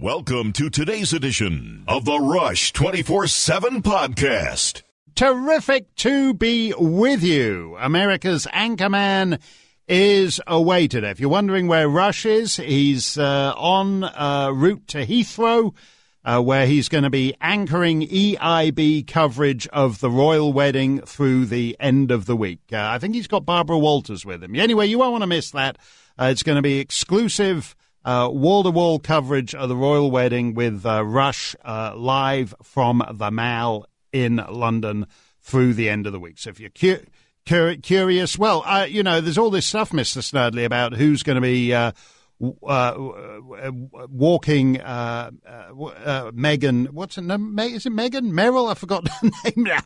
Welcome to today's edition of the Rush 24/7 podcast. Terrific to be with you. America's anchorman is away today. If you're wondering where Rush is, he's en route to Heathrow, where he's going to be anchoring EIB coverage of the royal wedding through the end of the week. I think he's got Barbara Walters with him. Anyway, you won't want to miss that. It's going to be exclusive wall-to-wall coverage of the royal wedding with Rush live from the Mall in London through the end of the week. So if you're curious, well, there's all this stuff, Mr. Snerdley, about who's going to be walking Meghan. What's her name? Is it Meghan? Merrill? I forgot her name now.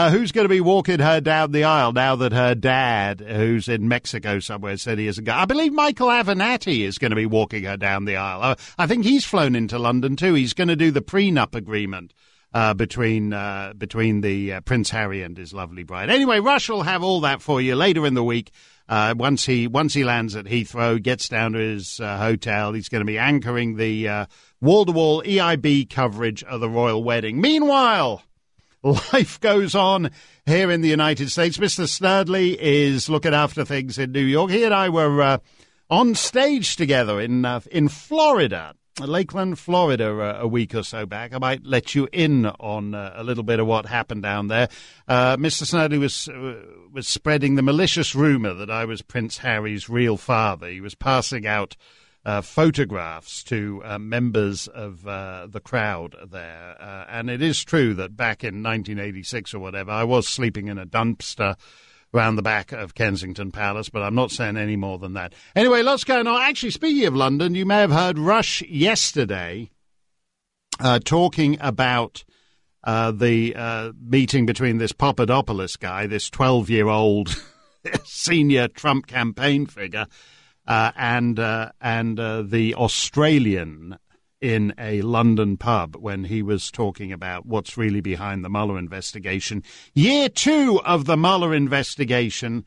Who's going to be walking her down the aisle now that her dad, who's in Mexico somewhere, said he isn't going? I believe Michael Avenatti is going to be walking her down the aisle. I think he's flown into London too. He's going to do the prenup agreement between the Prince Harry and his lovely bride. Anyway, Rush will have all that for you later in the week. Once he lands at Heathrow, gets down to his hotel, he's going to be anchoring the wall-to-wall EIB coverage of the royal wedding. Meanwhile, life goes on here in the United States. Mr. Snerdley is looking after things in New York. He and I were on stage together in Florida, Lakeland, Florida, a week or so back. I might let you in on a little bit of what happened down there. Mr. Snerdley was spreading the malicious rumor that I was Prince Harry's real father. He was passing out photographs to members of the crowd there. And it is true that back in 1986 or whatever, I was sleeping in a dumpster round the back of Kensington Palace, but I'm not saying any more than that. Anyway, lots going on. Actually, speaking of London, you may have heard Rush yesterday talking about the meeting between this Papadopoulos guy, this 12-year-old senior Trump campaign figure, and the Australian in a London pub when he was talking about what's really behind the Mueller investigation. Year 2 of the Mueller investigation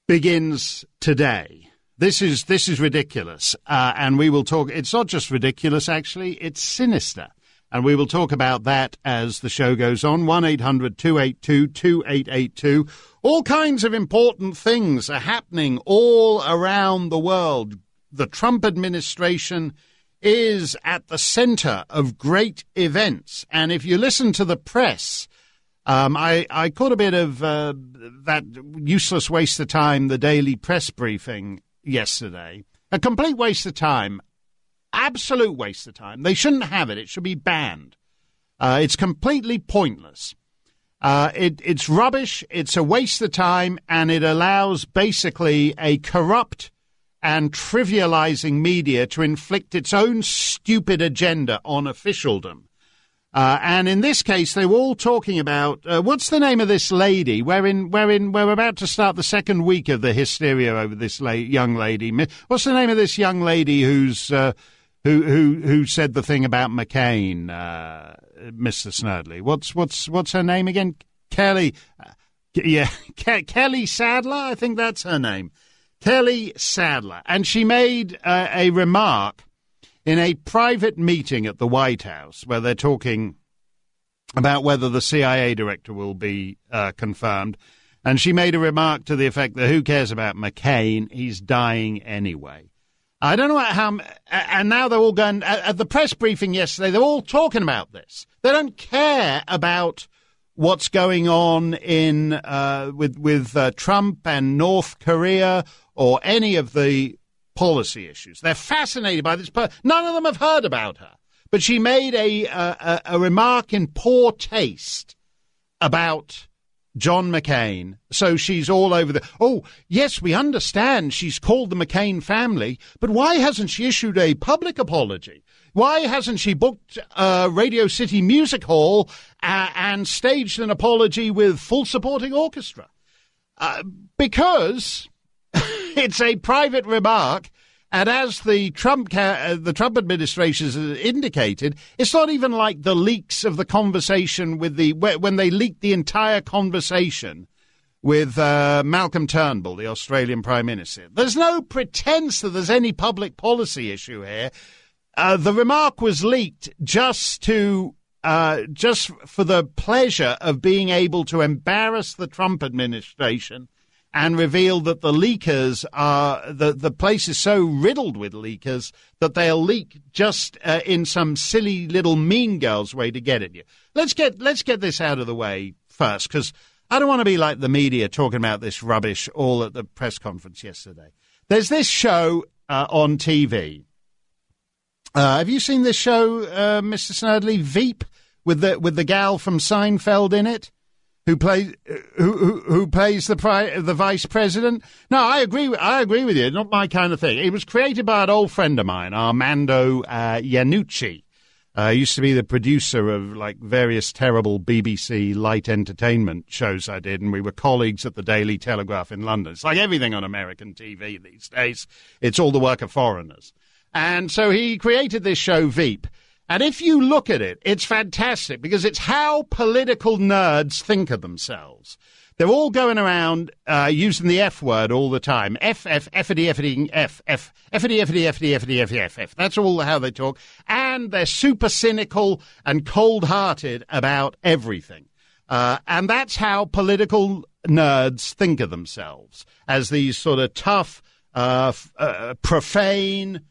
begins today. This is ridiculous. And we will talk. It's not just ridiculous, actually. It's sinister. And we will talk about that as the show goes on. 1-800-282-2882. All kinds of important things are happening all around the world. The Trump administration is at the center of great events. And if you listen to the press, I caught a bit of that useless waste of time, the daily press briefing yesterday. A complete waste of time. Absolute waste of time. They shouldn't have it. It should be banned. It's completely pointless. It's rubbish. It's a waste of time. And it allows basically a corrupt and trivializing media to inflict its own stupid agenda on officialdom. And in this case, they were all talking about, what's the name of this lady? We're about to start the second week of the hysteria over this young lady. What's the name of this young lady who said the thing about McCain, Mr. Snerdley? What's her name again? Kelly. Kelly Sadler, I think that's her name. Kelly Sadler. And she made a remark in a private meeting at the White House where they're talking about whether the CIA director will be confirmed. And she made a remark to the effect that who cares about McCain? He's dying anyway. I don't know how, and now they're all going, at the press briefing yesterday, they're all talking about this. They don't care about what's going on in with Trump and North Korea or any of the policy issues. They're fascinated by this. None of them have heard about her. But she made a remark in poor taste about John McCain. So she's all over oh, yes, we understand she's called the McCain family, but why hasn't she issued a public apology? Why hasn't she booked Radio City Music Hall and staged an apology with full supporting orchestra? Because it's a private remark. And as the Trump administration has indicated, it's not even like the leaks of the conversation when they leaked the entire conversation with Malcolm Turnbull, the Australian Prime Minister. There's no pretense that there's any public policy issue here. the remark was leaked just for the pleasure of being able to embarrass the Trump administration and reveal that the leakers are, the place is so riddled with leakers that they'll leak just in some silly little mean girls way to get at you. Let's get this out of the way first, because I don't want to be like the media talking about this rubbish all at the press conference yesterday. There's this show on TV. Have you seen this show, Mr. Snerdley, Veep, with the gal from Seinfeld in it? Who plays the vice president? No, I agree with you. Not my kind of thing. It was created by an old friend of mine, Armando Iannucci. Used to be the producer of like various terrible BBC light entertainment shows I did, and we were colleagues at the Daily Telegraph in London. It's like everything on American TV these days. It's all the work of foreigners. And so he created this show, Veep. And if you look at it, it's fantastic because it's how political nerds think of themselves. They're all going around using the F word all the time. F, F-ity, F-ity, F, F, F-ity, F-ity, F-ity, F-ity, F-ity, F, F. That's all how they talk. And they're super cynical and cold-hearted about everything. And that's how political nerds think of themselves, as these sort of tough, profane,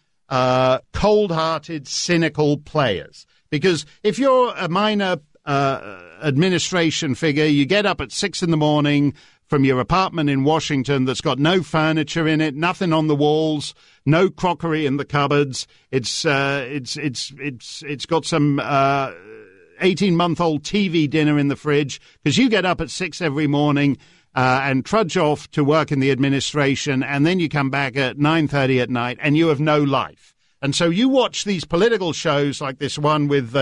cold-hearted, cynical players. Because if you're a minor administration figure, you get up at 6 a.m. from your apartment in Washington that's got no furniture in it, nothing on the walls, no crockery in the cupboards. It's got some 18-month-old TV dinner in the fridge because you get up at 6 every morning. And trudge off to work in the administration, and then you come back at 9:30 at night, and you have no life. And so you watch these political shows like this one with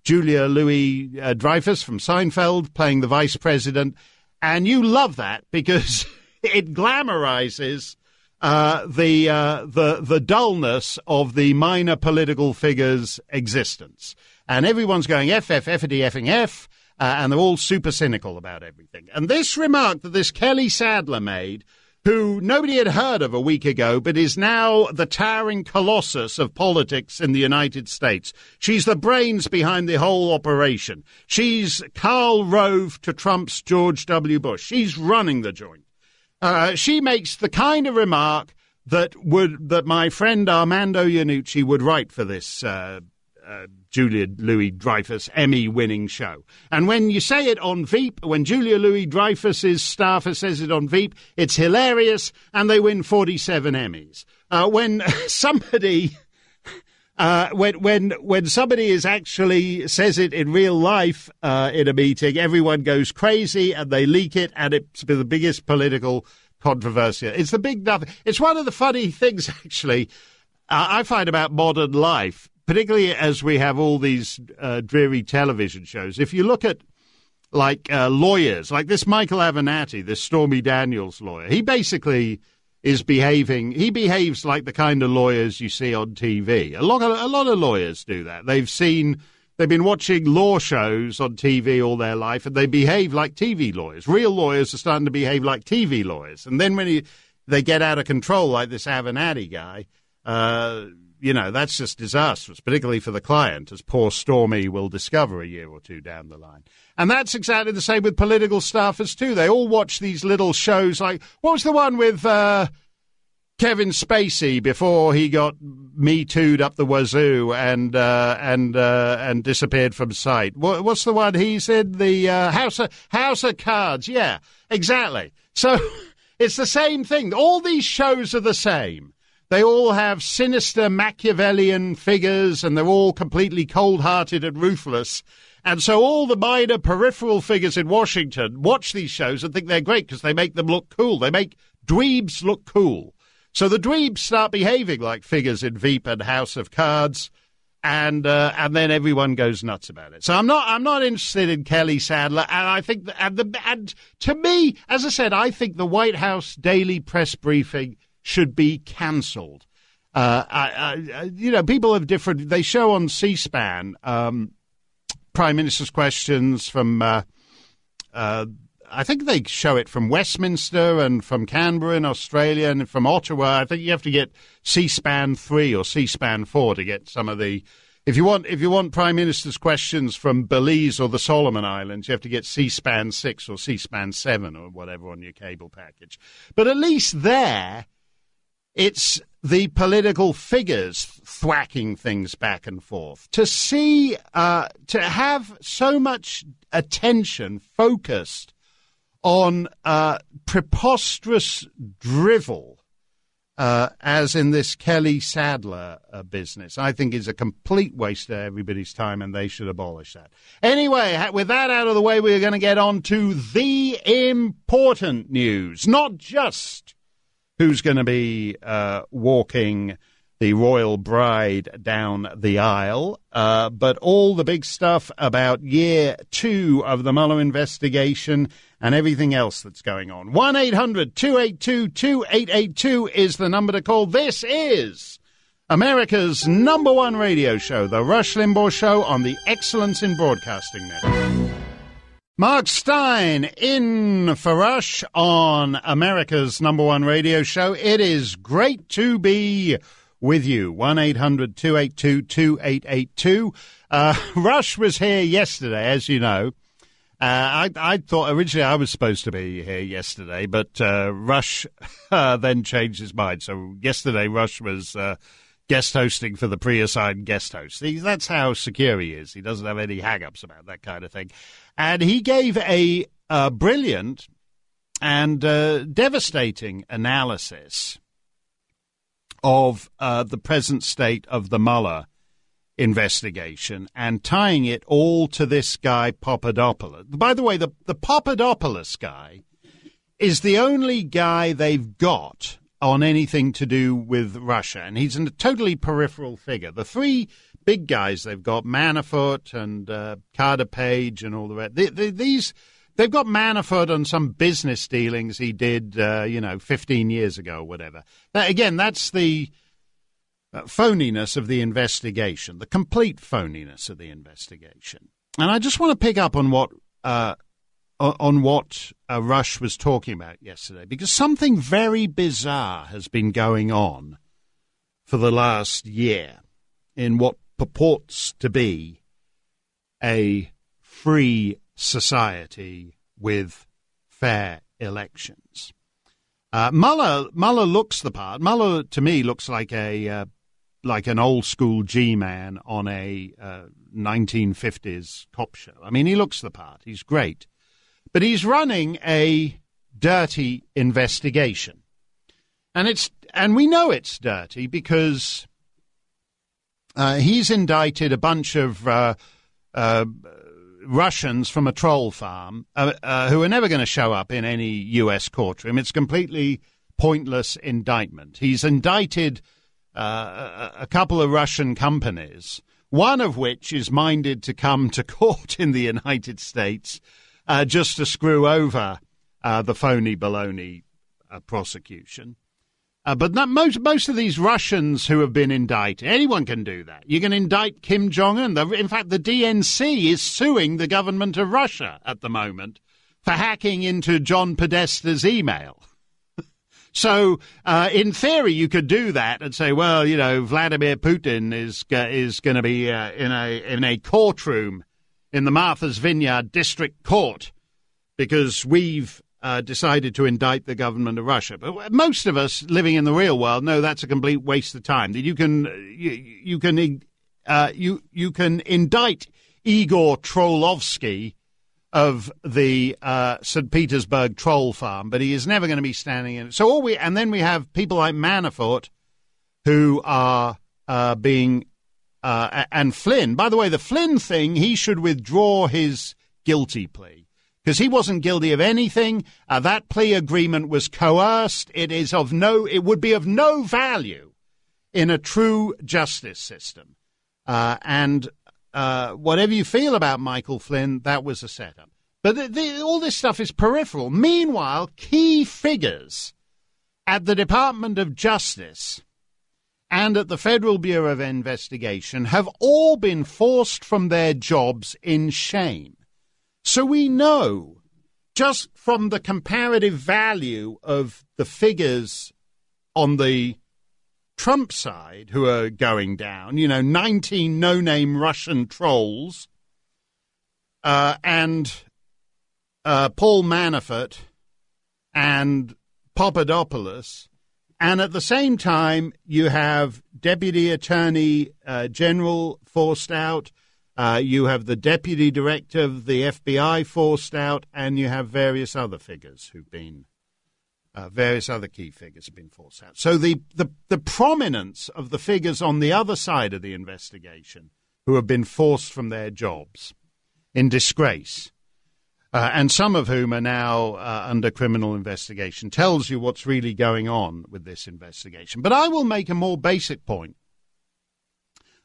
Julia Louis-Dreyfus from Seinfeld playing the vice president, and you love that because it glamorizes the dullness of the minor political figure's existence. And everyone's going F, F-ity, effing F. And they're all super cynical about everything. And this remark that this Kelly Sadler made, who nobody had heard of a week ago, but is now the towering colossus of politics in the United States. She's the brains behind the whole operation. She's Karl Rove to Trump's George W. Bush. She's running the joint. She makes the kind of remark that my friend Armando Iannucci would write for this Julia Louis-Dreyfus Emmy-winning show. And when you say it on Veep, when Julia Louis-Dreyfus's staffer says it on Veep, it's hilarious, and they win 47 Emmys. When somebody is actually says it in real life in a meeting, everyone goes crazy and they leak it, and it's the biggest political controversy. It's the big nothing. It's one of the funny things, actually, I find about modern life, particularly as we have all these dreary television shows. If you look at, like, lawyers, like this Michael Avenatti, this Stormy Daniels lawyer, he basically he behaves like the kind of lawyers you see on TV. A lot of lawyers do that. They've been watching law shows on TV all their life, and they behave like TV lawyers. Real lawyers are starting to behave like TV lawyers. And then when they get out of control, like this Avenatti guy, that's just disastrous, particularly for the client, as poor Stormy will discover a year or two down the line. And that's exactly the same with political staffers, too. They all watch these little shows like, what was the one with Kevin Spacey before he got Me Too'd up the wazoo and disappeared from sight? What's the one he said? The House of Cards. Yeah, exactly. So it's the same thing. All these shows are the same. They all have sinister Machiavellian figures, and they're all completely cold-hearted and ruthless. And so all the minor peripheral figures in Washington watch these shows and think they're great because they make them look cool. They make dweebs look cool. So the dweebs start behaving like figures in Veep and House of Cards, and then everyone goes nuts about it. So I'm not interested in Kelly Sadler, and I think and to me, as I said, I think the White House daily press briefing should be cancelled. People have different. They show on C-SPAN Prime Minister's questions from I think they show it from Westminster and from Canberra in Australia and from Ottawa. I think you have to get C-SPAN 3 or C-SPAN 4 to get some of the... If you want Prime Minister's questions from Belize or the Solomon Islands, you have to get C-SPAN 6 or C-SPAN 7 or whatever on your cable package. But at least there, it's the political figures thwacking things back and forth. To see, to have so much attention focused on preposterous drivel, as in this Kelly Sadler business, I think is a complete waste of everybody's time, and they should abolish that. Anyway, with that out of the way, we're going to get on to the important news. Not just who's going to be walking the royal bride down the aisle, but all the big stuff about year 2 of the Mueller investigation and everything else that's going on. 1-800-282-2882 is the number to call. This is America's #1 radio show, The Rush Limbaugh Show, on the Excellence in Broadcasting Network. Mark Stein in for Rush on America's #1 radio show. It is great to be with you. 1-800-282-2882. Rush was here yesterday, as you know. I thought originally I was supposed to be here yesterday, but Rush then changed his mind. So yesterday Rush was guest hosting for the pre-assigned guest host. That's how secure he is. He doesn't have any hang-ups about that kind of thing. And he gave a brilliant and devastating analysis of the present state of the Mueller investigation and tying it all to this guy Papadopoulos. By the way, the Papadopoulos guy is the only guy they've got on anything to do with Russia, and he's a totally peripheral figure. The three big guys they've got, Manafort and Carter Page and all the rest, they've got Manafort on some business dealings he did, 15 years ago or whatever. Again, that's the phoniness of the investigation, the complete phoniness of the investigation. And I just want to pick up on what Rush was talking about yesterday, because something very bizarre has been going on for the last year in what purports to be a free society with fair elections. Mueller looks the part. Mueller, to me, looks like an old school G-man on a 1950s cop show. I mean, he looks the part. He's great. But he's running a dirty investigation. And we know it's dirty because he's indicted a bunch of Russians from a troll farm who are never going to show up in any U.S. courtroom. It's completely pointless indictment. He's indicted a couple of Russian companies, one of which is minded to come to court in the United States just to screw over the phony baloney prosecution. But most of these Russians who have been indicted, anyone can do that. You can indict Kim Jong-un. In fact, the DNC is suing the government of Russia at the moment for hacking into John Podesta's email. So, in theory, you could do that and say, well, Vladimir Putin is going to be in a courtroom in the Martha's Vineyard District Court because we've decided to indict the government of Russia. But most of us living in the real world know that's a complete waste of time. That you can indict Igor Trollovsky of the St. Petersburg troll farm, but he is never going to be standing in it. So and then we have people like Manafort who are being and Flynn. By the way, the Flynn thing, he should withdraw his guilty plea because he wasn't guilty of anything. That plea agreement was coerced. It would be of no value in a true justice system. And whatever you feel about Michael Flynn, that was a setup. But all this stuff is peripheral. Meanwhile, key figures at the Department of Justice and at the Federal Bureau of Investigation have all been forced from their jobs in shame. So we know just from the comparative value of the figures on the Trump side who are going down, 19 no-name Russian trolls and Paul Manafort and Papadopoulos, and at the same time you have Deputy Attorney General forced out, you have the Deputy Director of the FBI forced out, and you have various other figures who've been, various other key figures have been forced out. So the prominence of the figures on the other side of the investigation who have been forced from their jobs in disgrace, and some of whom are now under criminal investigation, tells you what's really going on with this investigation. But I will make a more basic point.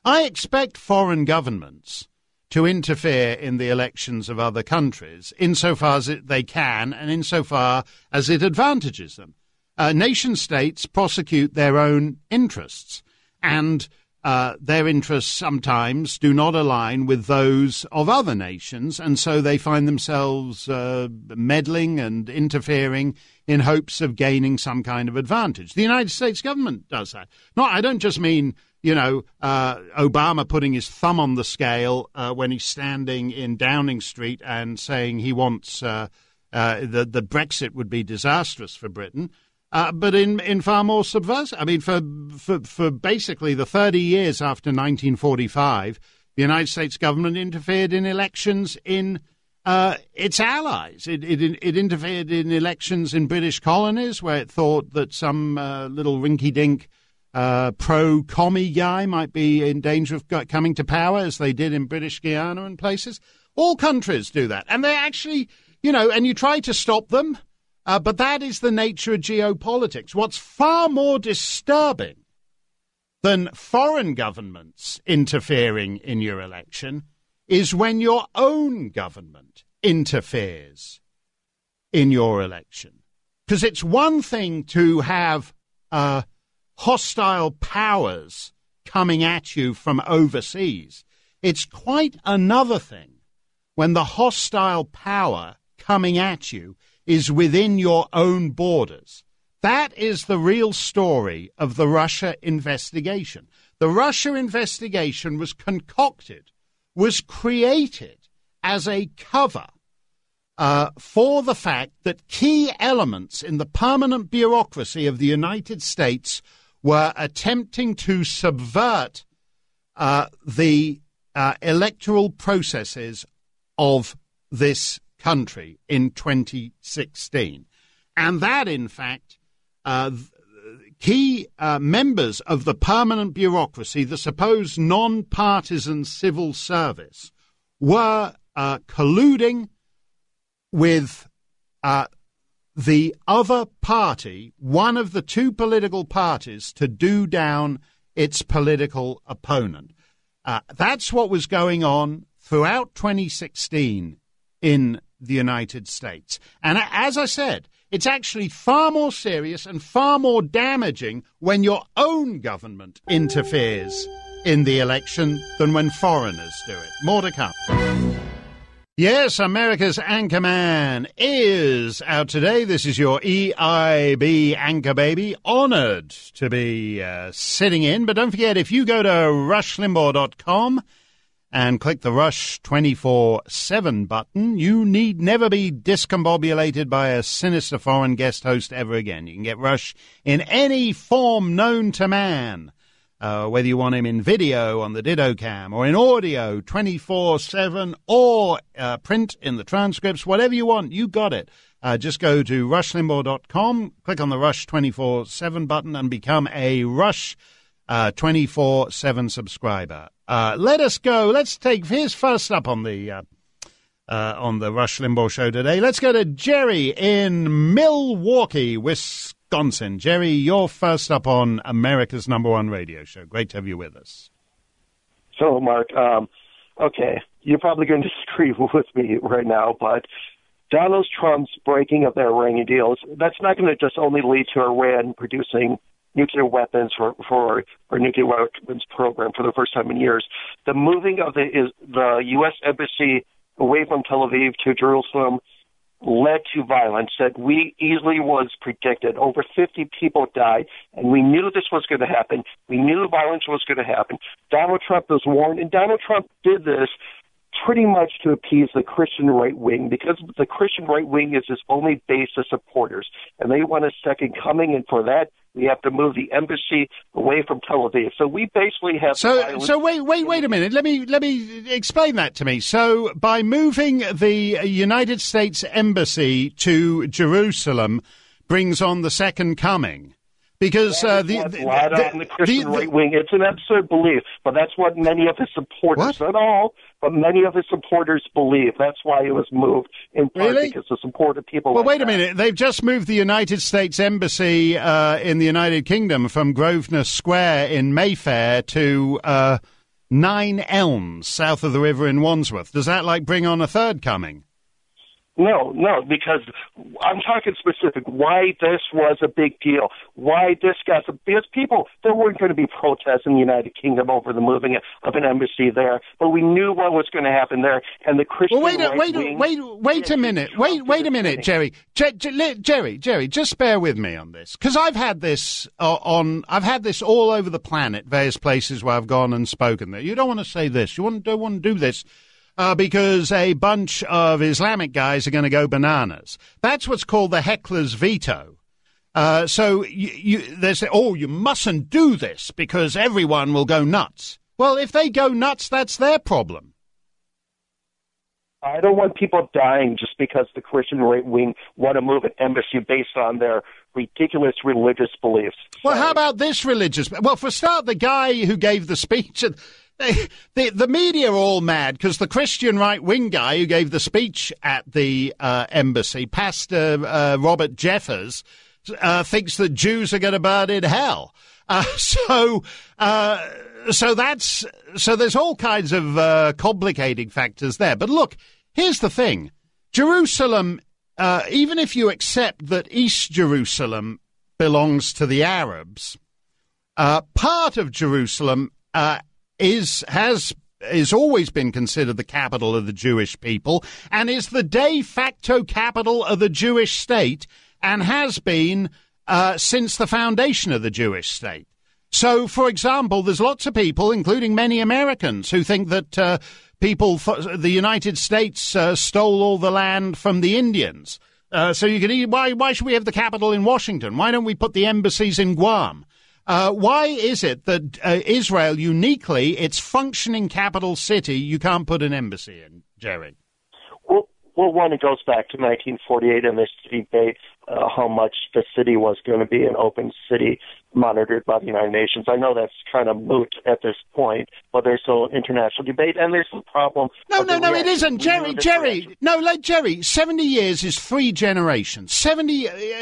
I expect foreign governments to interfere in the elections of other countries insofar as they can and insofar as it advantages them. Nation states prosecute their own interests, and their interests sometimes do not align with those of other nations, and so they find themselves meddling and interfering in hopes of gaining some kind of advantage. The United States government does that. No, I don't just mean, Obama putting his thumb on the scale when he's standing in Downing Street and saying he wants that Brexit would be disastrous for Britain. But in far more subversive. I mean, for basically the 30 years after 1945, the United States government interfered in elections in its allies. It interfered in elections in British colonies where it thought that some little rinky-dink pro-commie guy might be in danger of coming to power, as they did in British Guiana and places. All countries do that. And they actually, and you try to stop them. But that is the nature of geopolitics. What's far more disturbing than foreign governments interfering in your election is when your own government interferes in your election. Because it's one thing to have hostile powers coming at you from overseas. It's quite another thing when the hostile power coming at you is within your own borders. That is the real story of the Russia investigation. The Russia investigation was concocted, was created as a cover for the fact that key elements in the permanent bureaucracy of the United States were attempting to subvert the electoral processes of this country in 2016. And that, in fact, key members of the permanent bureaucracy, the supposed non-partisan civil service, were colluding with the other party, one of the two political parties, to do down its political opponent. That's what was going on throughout 2016 in the United States. And as I said, it's actually far more serious and far more damaging when your own government interferes in the election than when foreigners do it. More to come. Yes, America's Anchorman is out today. This is your EIB Anchor Baby. Honored to be sitting in. But don't forget, if you go to rushlimbaugh.com and click the Rush 24/7 button, you need never be discombobulated by a sinister foreign guest host ever again. You can get Rush in any form known to man, whether you want him in video on the Ditto Cam or in audio 24/7 or print in the transcripts, whatever you want, you got it. Just go to rushlimbaugh.com, click on the Rush 24/7 button and become a Rush 24/7 subscriber. Let us go. Let's take, here's first up on the Rush Limbaugh show today. Let's go to Jerry in Milwaukee, Wisconsin. Jerry, you're first up on America's #1 radio show. Great to have you with us. So, Mark, okay, you're probably going to disagree with me right now, but Donald Trump's breaking of the Iranian deals, that's not going to just only lead to Iran producing nuclear weapons for our nuclear weapons program for the first time in years. The moving of the U.S. embassy away from Tel Aviv to Jerusalem led to violence that we easily was predicted. Over 50 people died, and we knew this was going to happen. We knew violence was going to happen. Donald Trump was warned, and Donald Trump did this pretty much to appease the Christian right wing, because the Christian right wing is his only base of supporters, and they want a second coming, and for that, we have to move the embassy away from Tel Aviv. So we basically have So wait a minute. Let me explain that to me. So by moving the United States embassy to Jerusalem brings on the second coming. Because on the Christian right wing, it's an absurd belief, but that's what many of his supporters, not all, but many of his supporters believe. That's why it was moved, in part because the support of people. Well, like wait a minute. They've just moved the United States Embassy in the United Kingdom from Grosvenor Square in Mayfair to 9 Elms, south of the river in Wandsworth. Does that bring on a third coming? No, because I'm talking specific. Why this was a big deal? Why this got because people, there weren't going to be protests in the United Kingdom over the moving of an embassy there, but we knew what was going to happen there, and the Christian wait a minute, Jerry. Jerry, just bear with me on this, because I've had this I've had this all over the planet, various places where I've gone and spoken there. You don't want to say this. You don't want to do this. Because a bunch of Islamic guys are going to go bananas. That's what's called the heckler's veto. So they say, you mustn't do this because everyone will go nuts. Well, if they go nuts, that's their problem. I don't want people dying just because the Christian right wing want to move an embassy based on their ridiculous religious beliefs. Well, how about this religious? Well, for a start, the guy who gave the speech... The media are all mad because the Christian right-wing guy who gave the speech at the embassy, Pastor Robert Jeffers, thinks that Jews are going to burn in hell. So there's all kinds of complicating factors there. But look, here's the thing. Jerusalem, even if you accept that East Jerusalem belongs to the Arabs, part of Jerusalem has always been considered the capital of the Jewish people and is the de facto capital of the Jewish state and has been since the foundation of the Jewish state. So, for example, there's lots of people, including many Americans, who think that the United States stole all the land from the Indians. So you can why should we have the capital in Washington? Why don't we put the embassies in Guam? Why is it that Israel, uniquely, its functioning capital city, you can't put an embassy in, Jerry? Well, one, it goes back to 1948 and this debate how much the city was going to be an open city monitored by the United Nations. I know that's kind of moot at this point, but there's still an international debate, and there's the problem. No, it isn't. Jerry, 70 years is 3 generations.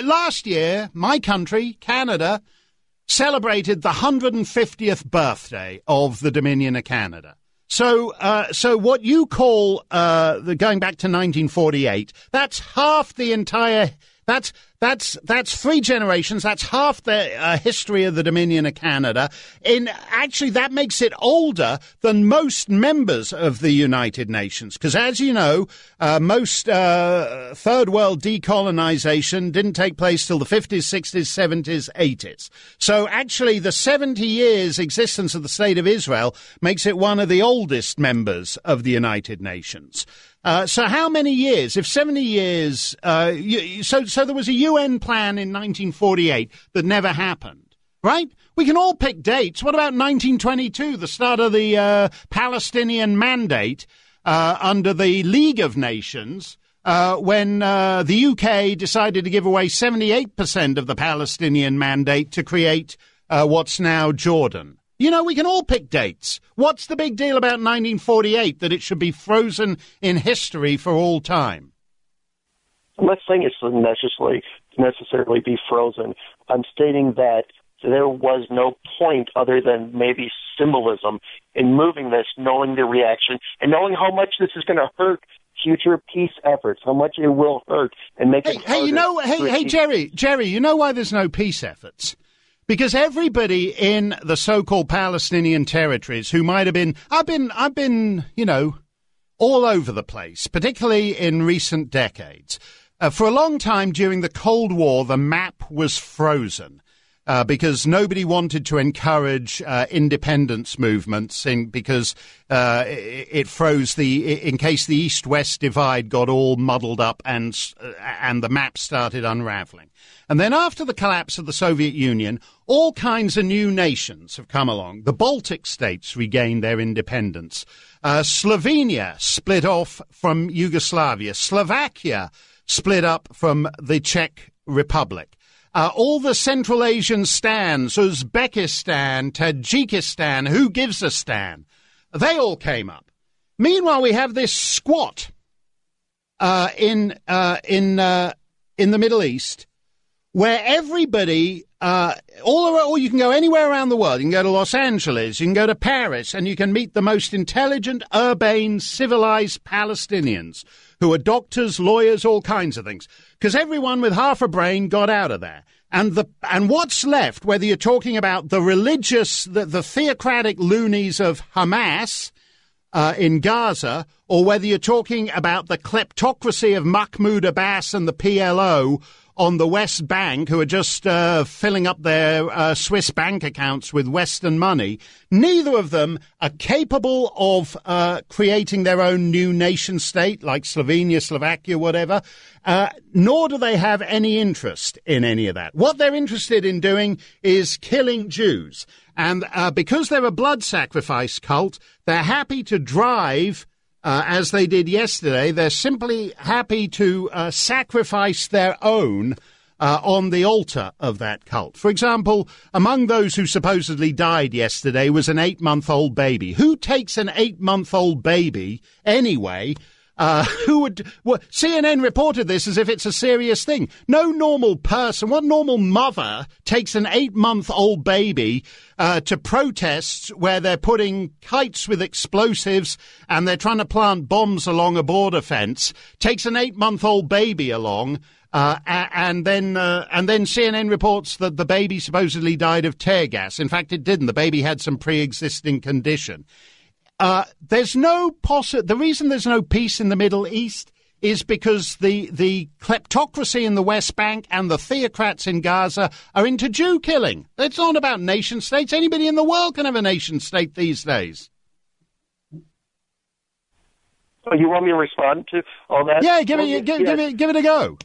Last year, my country, Canada, celebrated the 150th birthday of the Dominion of Canada. So what you call going back to 1948, that's half the entire. That's 3 generations. That's half the history of the Dominion of Canada. Actually, that makes it older than most members of the United Nations. Because as you know, most third world decolonization didn't take place till the 50s, 60s, 70s, 80s. So actually, the 70 years existence of the State of Israel makes it one of the oldest members of the United Nations. So how many years? If 70 years, so there was a UN plan in 1948 that never happened, right? We can all pick dates. What about 1922, the start of the Palestinian Mandate under the League of Nations, when the UK decided to give away 78% of the Palestinian Mandate to create what's now Jordan? You know, we can all pick dates. What's the big deal about 1948 that it should be frozen in history for all time? I'm not saying it shouldn't necessarily be frozen. I'm stating that there was no point other than maybe symbolism in moving this, knowing the reaction, and knowing how much this is going to hurt future peace efforts, how much it will hurt and make it harder. Jerry, you know why there's no peace efforts? Because everybody in the so-called Palestinian territories who might have been, I've been, all over the place, particularly in recent decades. For a long time during the Cold War, the map was frozen. Because nobody wanted to encourage independence movements because it froze in case the East-West divide got all muddled up and the map started unraveling. And then after the collapse of the Soviet Union, all kinds of new nations have come along. The Baltic states regained their independence. Slovenia split off from Yugoslavia. Slovakia split up from the Czech Republic. All the Central Asian stans, Uzbekistan, Tajikistan, who gives a stan, they all came up. Meanwhile, we have this squat in the Middle East where everybody, or you can go anywhere around the world. You can go to Los Angeles, you can go to Paris, and you can meet the most intelligent, urbane, civilized Palestinians who are doctors, lawyers, all kinds of things. Because everyone with half a brain got out of there. And what's left, whether you're talking about the religious, the theocratic loonies of Hamas in Gaza, or whether you're talking about the kleptocracy of Mahmoud Abbas and the PLO on the West Bank, who are just filling up their Swiss bank accounts with Western money, neither of them are capable of creating their own new nation state, like Slovenia, Slovakia, whatever, nor do they have any interest in any of that. What they're interested in doing is killing Jews. And because they're a blood sacrifice cult, they're happy to drive as they did yesterday. They're simply happy to sacrifice their own on the altar of that cult. For example, among those who supposedly died yesterday was an 8-month-old baby. Who takes an 8-month-old baby anyway? CNN reported this as if it's a serious thing. No normal person, what normal mother takes an 8-month-old baby to protests where they're putting kites with explosives and they're trying to plant bombs along a border fence, takes an 8-month-old baby along, and then CNN reports that the baby supposedly died of tear gas. In fact, it didn't. The baby had some pre-existing condition. The reason there's no peace in the Middle East is because the kleptocracy in the West Bank and the theocrats in Gaza are into Jew killing. It's not about nation states. Anybody in the world can have a nation state these days. So you want me to respond to all that? Yeah, give it a go.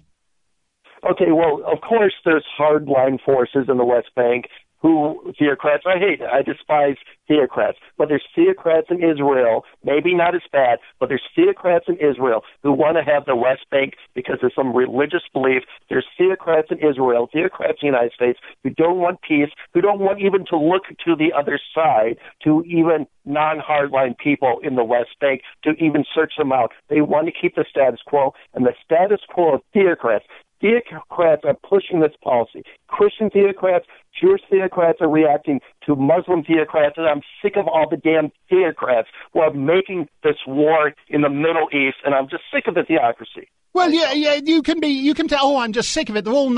Okay, well, of course there's hardline forces in the West Bank who theocrats, I despise theocrats, but there's theocrats in Israel, maybe not as bad, but there's theocrats in Israel who want to have the West Bank because of some religious belief. There's theocrats in Israel, theocrats in the United States who don't want peace, who don't want even to look to the other side, to even non-hardline people in the West Bank, to even search them out. They want to keep the status quo, and the status quo of theocrats. Theocrats are pushing this policy. Christian theocrats, Jewish theocrats are reacting to Muslim theocrats, and I'm sick of all the damn theocrats who are making this war in the Middle East, and I'm just sick of the theocracy. Well, yeah, you can tell, oh, I'm just sick of it. They're all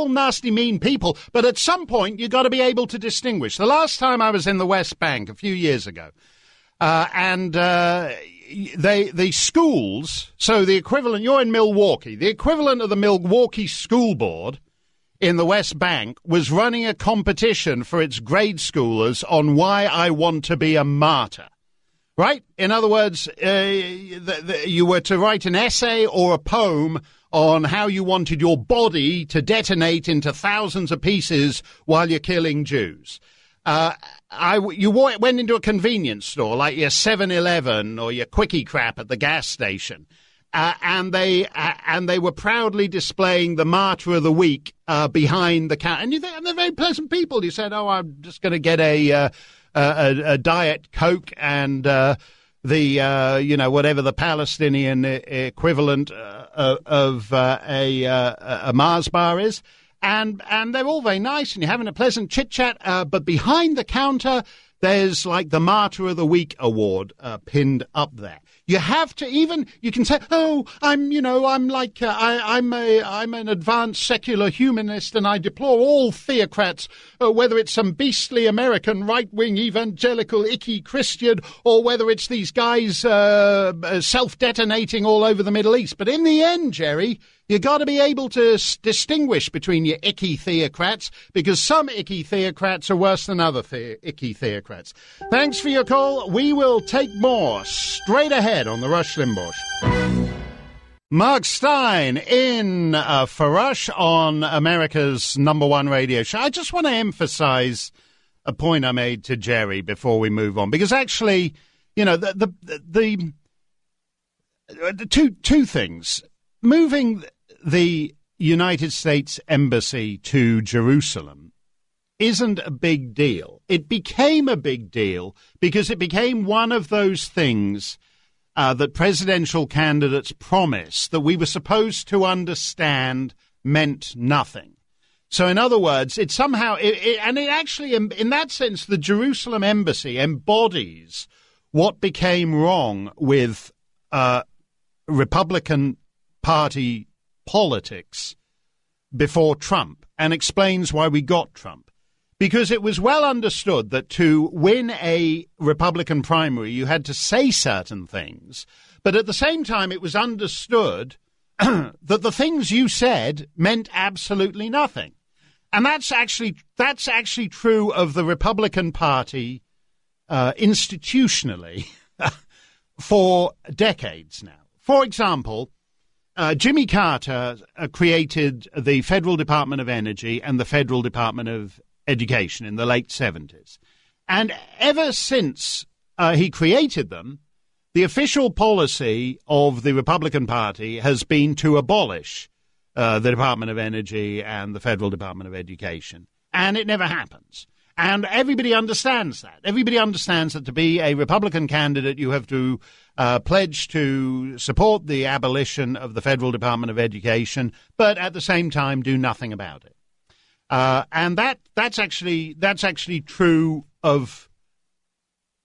nasty, mean people. But at some point, you've got to be able to distinguish. The last time I was in the West Bank, a few years ago, the schools, so the equivalent, you're in Milwaukee, the equivalent of the Milwaukee School Board in the West Bank was running a competition for its grade schoolers on why I want to be a martyr. Right? In other words, you were to write an essay or a poem on how you wanted your body to detonate into thousands of pieces while you're killing Jews. You went into a convenience store like your 7-Eleven or your Quickie Crap at the gas station, and they were proudly displaying the Martyr of the Week behind the counter. And they're very pleasant people. You said, "Oh, I'm just going to get a Diet Coke and whatever the Palestinian equivalent of a Mars bar is." And they're all very nice, and you're having a pleasant chit-chat, but behind the counter, there's like the Martyr of the Week award pinned up there. You have to you can say, oh, I'm an advanced secular humanist, and I deplore all theocrats, whether it's some beastly American right-wing evangelical icky Christian, or whether it's these guys self-detonating all over the Middle East. But in the end, Jerry, You got to be able to distinguish between your icky theocrats, because some icky theocrats are worse than other icky theocrats. Thanks for your call. We will take more straight ahead on the Rush Limbaugh Show. Mark Stein in for Rush on America's #1 radio show. I just want to emphasize a point I made to Jerry before we move on, because actually, you know, the two things. Moving the United States Embassy to Jerusalem isn't a big deal. It became a big deal because it became one of those things that presidential candidates promised that we were supposed to understand meant nothing. So in other words, it somehow, and it actually, in that sense, the Jerusalem Embassy embodies what became wrong with Republican Party politics before Trump, and explains why we got Trump. Because it was well understood that to win a Republican primary, you had to say certain things. But at the same time, it was understood that the things you said meant absolutely nothing. And that's actually true of the Republican Party institutionally for decades now. For example, Jimmy Carter created the Federal Department of Energy and the Federal Department of Education in the late 70s. And ever since he created them, the official policy of the Republican Party has been to abolish the Department of Energy and the Federal Department of Education. And it never happens. And everybody understands that. Everybody understands that to be a Republican candidate, you have to pledge to support the abolition of the Federal Department of Education, but at the same time do nothing about it. And that's actually true of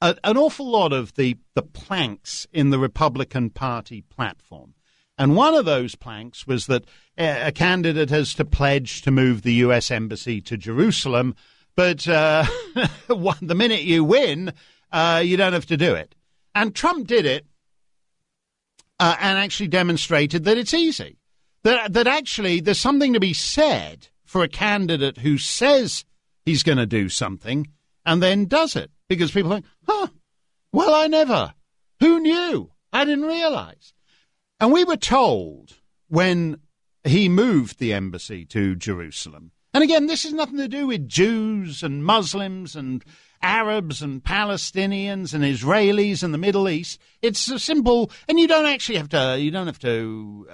an awful lot of the planks in the Republican Party platform. And one of those planks was that a candidate has to pledge to move the U.S. Embassy to Jerusalem, but the minute you win, you don't have to do it. And Trump did it and actually demonstrated that it's easy, that actually there's something to be said for a candidate who says he's going to do something and then does it, because people think, well, I never. Who knew? I didn't realize. And we were told when he moved the embassy to Jerusalem, and again, this has nothing to do with Jews and Muslims and Arabs and Palestinians and Israelis and the Middle East. It's a simple, and you don't have to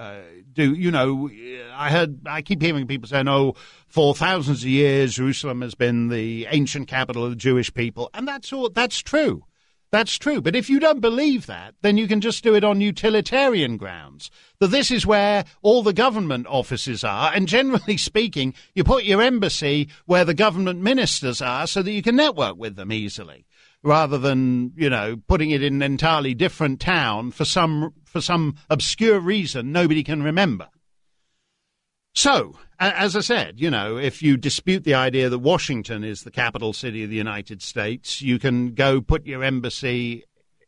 I keep hearing people saying, for thousands of years, Jerusalem has been the ancient capital of the Jewish people. And that's true. That's true. But if you don't believe that, then you can just do it on utilitarian grounds. That this is where all the government offices are. And generally speaking, you put your embassy where the government ministers are so that you can network with them easily, rather than, putting it in an entirely different town for some obscure reason nobody can remember. So, as I said, if you dispute the idea that Washington is the capital city of the United States, you can go put your embassy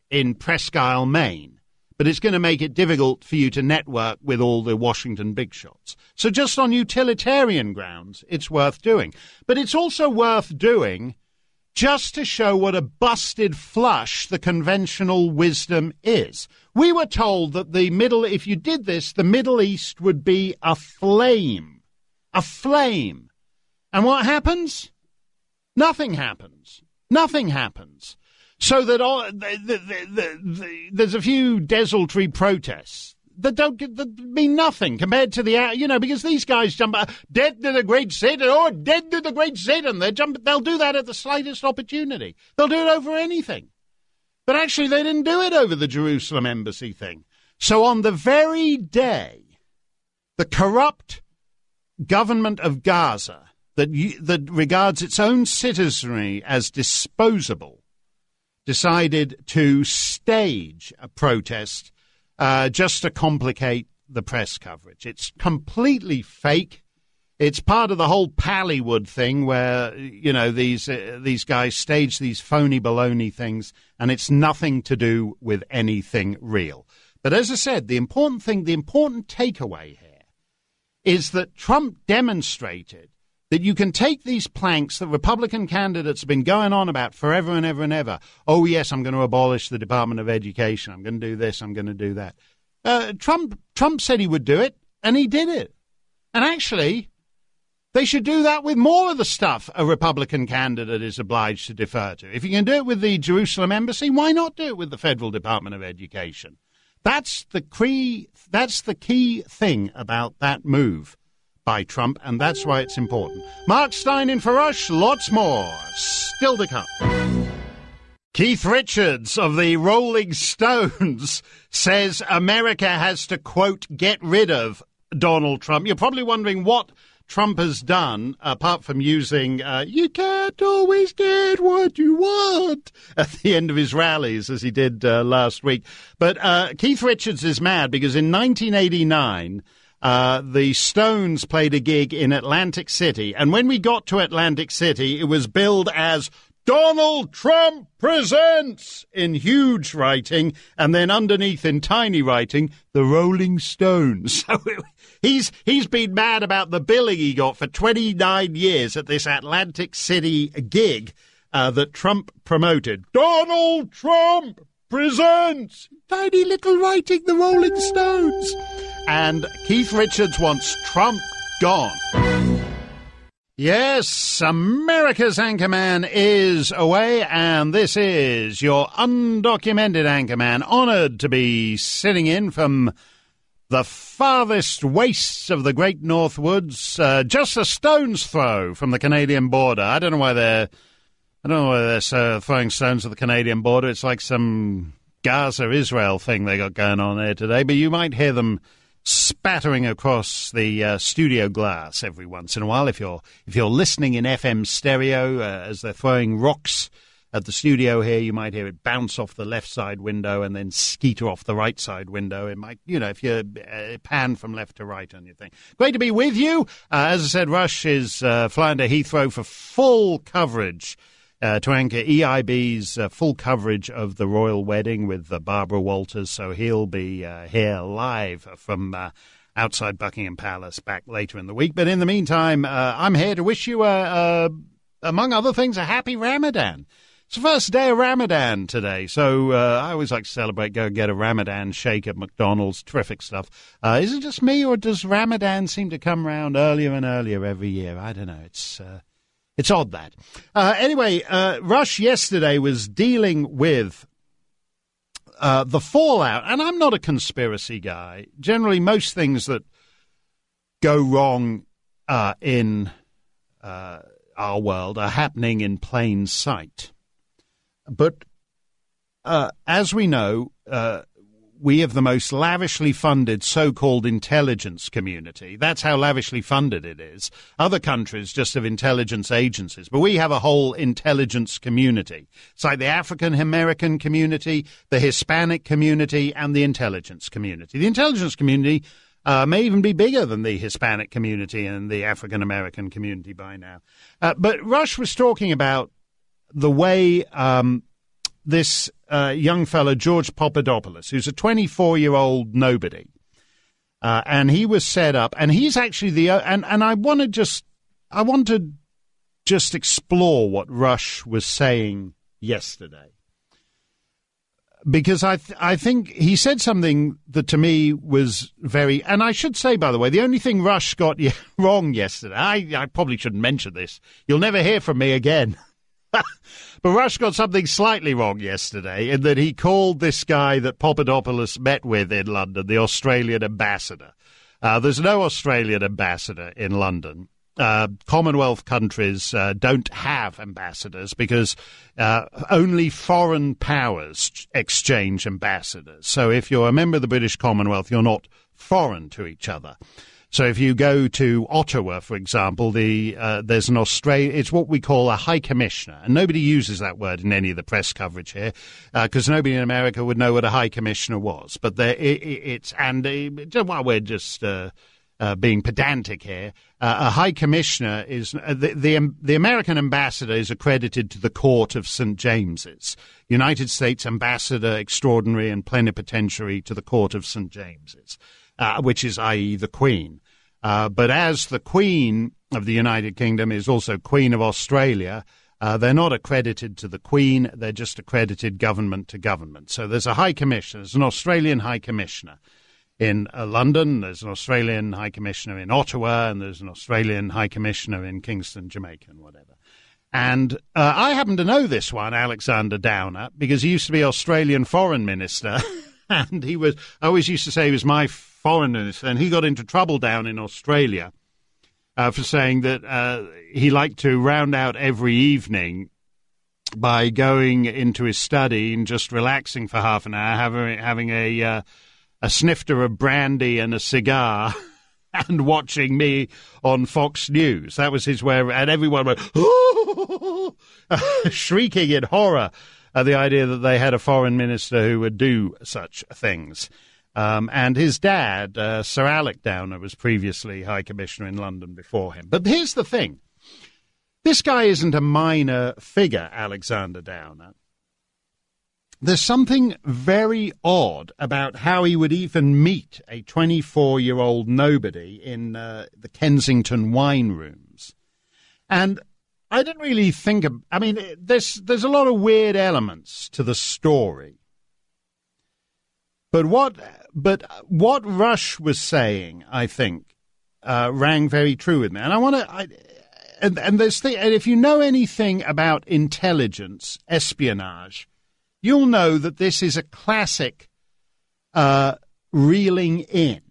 in Presque Isle, Maine. But it's going to make it difficult for you to network with all the Washington big shots. So just on utilitarian grounds, it's worth doing. But it's also worth doing just to show what a busted flush the conventional wisdom is. We were told that if you did this, the Middle East would be aflame. Aflame. And what happens? Nothing happens. Nothing happens. So that there's a few desultory protests that mean nothing compared to because these guys jump dead to the great Satan, dead to the great Satan. They'll do that at the slightest opportunity. They'll do it over anything. But actually, they didn't do it over the Jerusalem embassy thing. So on the very day, the corrupt government of Gaza that regards its own citizenry as disposable decided to stage a protest just to complicate the press coverage. It's completely fake. It's part of the whole Pallywood thing where, these guys stage these phony baloney things, and it's nothing to do with anything real. But as I said, the important takeaway here is that Trump demonstrated that you can take these planks that Republican candidates have been going on about forever and ever and ever. Oh, yes, I'm going to abolish the Department of Education. I'm going to do this. I'm going to do that. Trump said he would do it, and he did it. And actually, they should do that with more of the stuff a Republican candidate is obliged to defer to. If you can do it with the Jerusalem embassy, why not do it with the Federal Department of Education? That's the key thing about that move by Trump, and that's why it's important. Mark Stein in for Rush, lots more still to come. Keith Richards of the Rolling Stones says America has to, quote, get rid of Donald Trump. You're probably wondering what Trump has done, apart from using you can't always get what you want at the end of his rallies, as he did last week. But Keith Richards is mad because in 1989, the Stones played a gig in Atlantic City. And when we got to Atlantic City, it was billed as Donald Trump Presents in huge writing, and then underneath in tiny writing, the Rolling Stones. So he's been mad about the billing he got for 29 years at this Atlantic City gig that Trump promoted. Donald Trump Presents! Tiny little writing, the Rolling Stones. And Keith Richards wants Trump gone. Yes, America's Anchorman is away, and this is your undocumented Anchorman, honoured to be sitting in from the farthest wastes of the Great North Woods, just a stone's throw from the Canadian border. I don't know why they're throwing stones at the Canadian border. It's like some Gaza-Israel thing they got going on there today, but you might hear them spattering across the studio glass every once in a while if you're listening in FM stereo as they're throwing rocks at the studio here. You might hear it bounce off the left side window and then skeeter off the right side window. It might, if you pan from left to right on your thing. Great to be with you. As I said, Rush is flying to Heathrow for full coverage to anchor EIB's full coverage of the royal wedding with Barbara Walters. So he'll be here live from outside Buckingham Palace back later in the week. But in the meantime, I'm here to wish you, among other things, a happy Ramadan. It's the first day of Ramadan today, so I always like to celebrate, go get a Ramadan shake at McDonald's. Terrific stuff. Is it just me, or does Ramadan seem to come round earlier and earlier every year? I don't know. It's odd, that. Anyway, Rush yesterday was dealing with the fallout, and I'm not a conspiracy guy. Generally, most things that go wrong in our world are happening in plain sight. But as we know, we have the most lavishly funded so-called intelligence community. That's how lavishly funded it is. Other countries just have intelligence agencies, but we have a whole intelligence community. It's like the African-American community, the Hispanic community, and the intelligence community. The intelligence community may even be bigger than the Hispanic community and the African-American community by now. But Rush was talking about the way this young fellow, George Papadopoulos, who's a 24-year-old nobody, and he was set up, and he's actually and I want to just explore what Rush was saying yesterday, because I think he said something that to me was very, and I should say, by the way, the only thing Rush got wrong yesterday, I probably shouldn't mention this, you'll never hear from me again. But Rush got something slightly wrong yesterday in that he called this guy that Papadopoulos met with in London the Australian ambassador. There's no Australian ambassador in London. Commonwealth countries don't have ambassadors because only foreign powers exchange ambassadors. So if you're a member of the British Commonwealth, you're not foreign to each other. So if you go to Ottawa, for example, there's an it's what we call a high commissioner. And nobody uses that word in any of the press coverage here because nobody in America would know what a high commissioner was. But we're just being pedantic here. A high commissioner is the American ambassador is accredited to the Court of St. James's, United States Ambassador Extraordinary and Plenipotentiary to the Court of St. James's. Which is, i.e., the Queen. But as the Queen of the United Kingdom is also Queen of Australia, they're not accredited to the Queen. They're just accredited government to government. So there's a High Commissioner. There's an Australian High Commissioner in London. There's an Australian High Commissioner in Ottawa. And there's an Australian High Commissioner in Kingston, Jamaica, and whatever. And I happen to know this one, Alexander Downer, because he used to be Australian Foreign Minister. And I always used to say he was my Foreign Minister. And he got into trouble down in Australia for saying that he liked to round out every evening by going into his study and just relaxing for half an hour, having a snifter of brandy and a cigar and watching me on Fox News. That was his way, and everyone went, shrieking in horror at the idea that they had a foreign minister who would do such things. And his dad, Sir Alec Downer, was previously High Commissioner in London before him. But here's the thing. This guy isn't a minor figure, Alexander Downer. There's something very odd about how he would even meet a 24-year-old nobody in the Kensington wine rooms. And I didn't really think of, I mean, there's a lot of weird elements to the story. But what Rush was saying, I think, rang very true with me. And I want to, and if you know anything about intelligence, espionage, you'll know that this is a classic reeling in.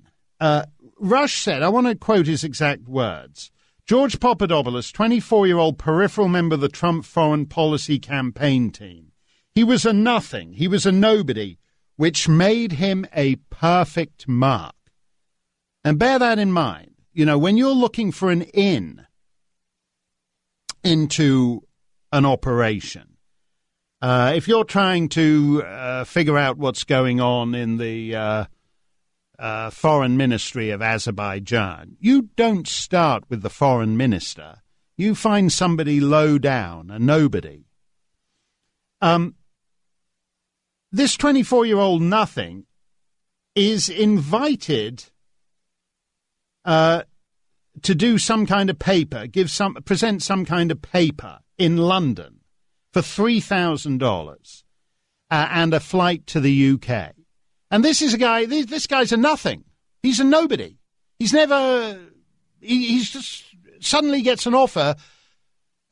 Rush said, I want to quote his exact words, George Papadopoulos, 24-year-old peripheral member of the Trump foreign policy campaign team. He was a nothing. He was a nobody, which made him a perfect mark. And bear that in mind. You know, when you're looking for an in into an operation, if you're trying to figure out what's going on in the foreign ministry of Azerbaijan, you don't start with the foreign minister. You find somebody low down, a nobody. This 24-year-old nothing is invited to do some kind of paper, present some kind of paper in London for $3,000 and a flight to the UK. And this is a guy, this guy's a nothing. He's a nobody. He's just suddenly gets an offer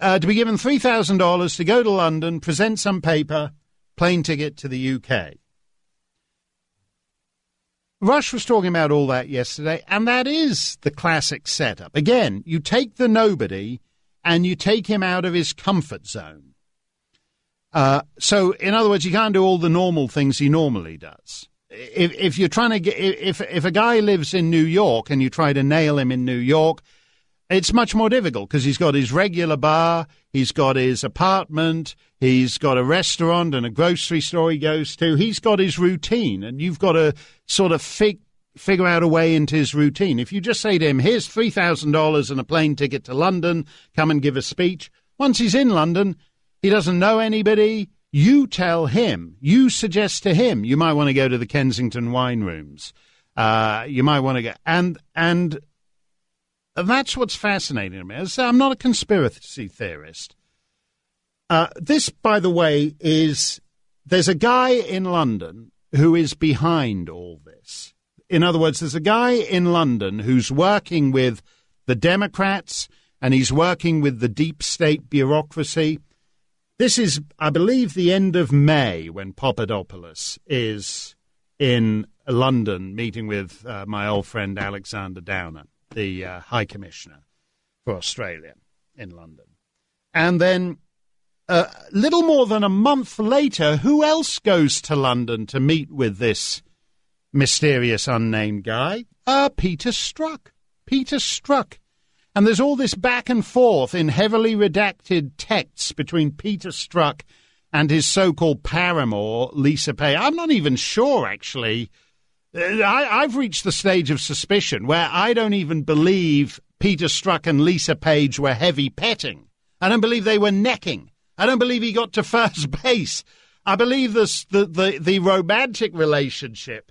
to be given $3,000 to go to London, present some paper, plane ticket to the UK. Rush was talking about all that yesterday, and that is the classic setup. Again, you take the nobody and you take him out of his comfort zone. So, in other words, you can't do all the normal things he normally does. If you're trying to get, if a guy lives in New York and you try to nail him in New York, it's much more difficult because he's got his regular bar, he's got his apartment, he's got a restaurant and a grocery store he goes to. He's got his routine, and you've got to sort of figure out a way into his routine. If you just say to him, here's $3,000 and a plane ticket to London, come and give a speech. Once he's in London, he doesn't know anybody. You tell him, you suggest to him, you might want to go to the Kensington wine rooms. You might want to go. And that's what's fascinating to me. I'm not a conspiracy theorist. This, by the way, there's a guy in London who is behind all this. In other words, there's a guy in London who's working with the Democrats and he's working with the deep state bureaucracy. This is, I believe, the end of May when Papadopoulos is in London meeting with my old friend Alexander Downer, the High Commissioner for Australia in London. And then little more than a month later, who else goes to London to meet with this mysterious unnamed guy? Peter Strzok. Peter Strzok. And there's all this back and forth in heavily redacted texts between Peter Strzok and his so-called paramour, Lisa Page. I'm not even sure, actually. I've reached the stage of suspicion where I don't even believe Peter Strzok and Lisa Page were heavy petting. I don't believe they were necking. I don't believe he got to first base. I believe the romantic relationship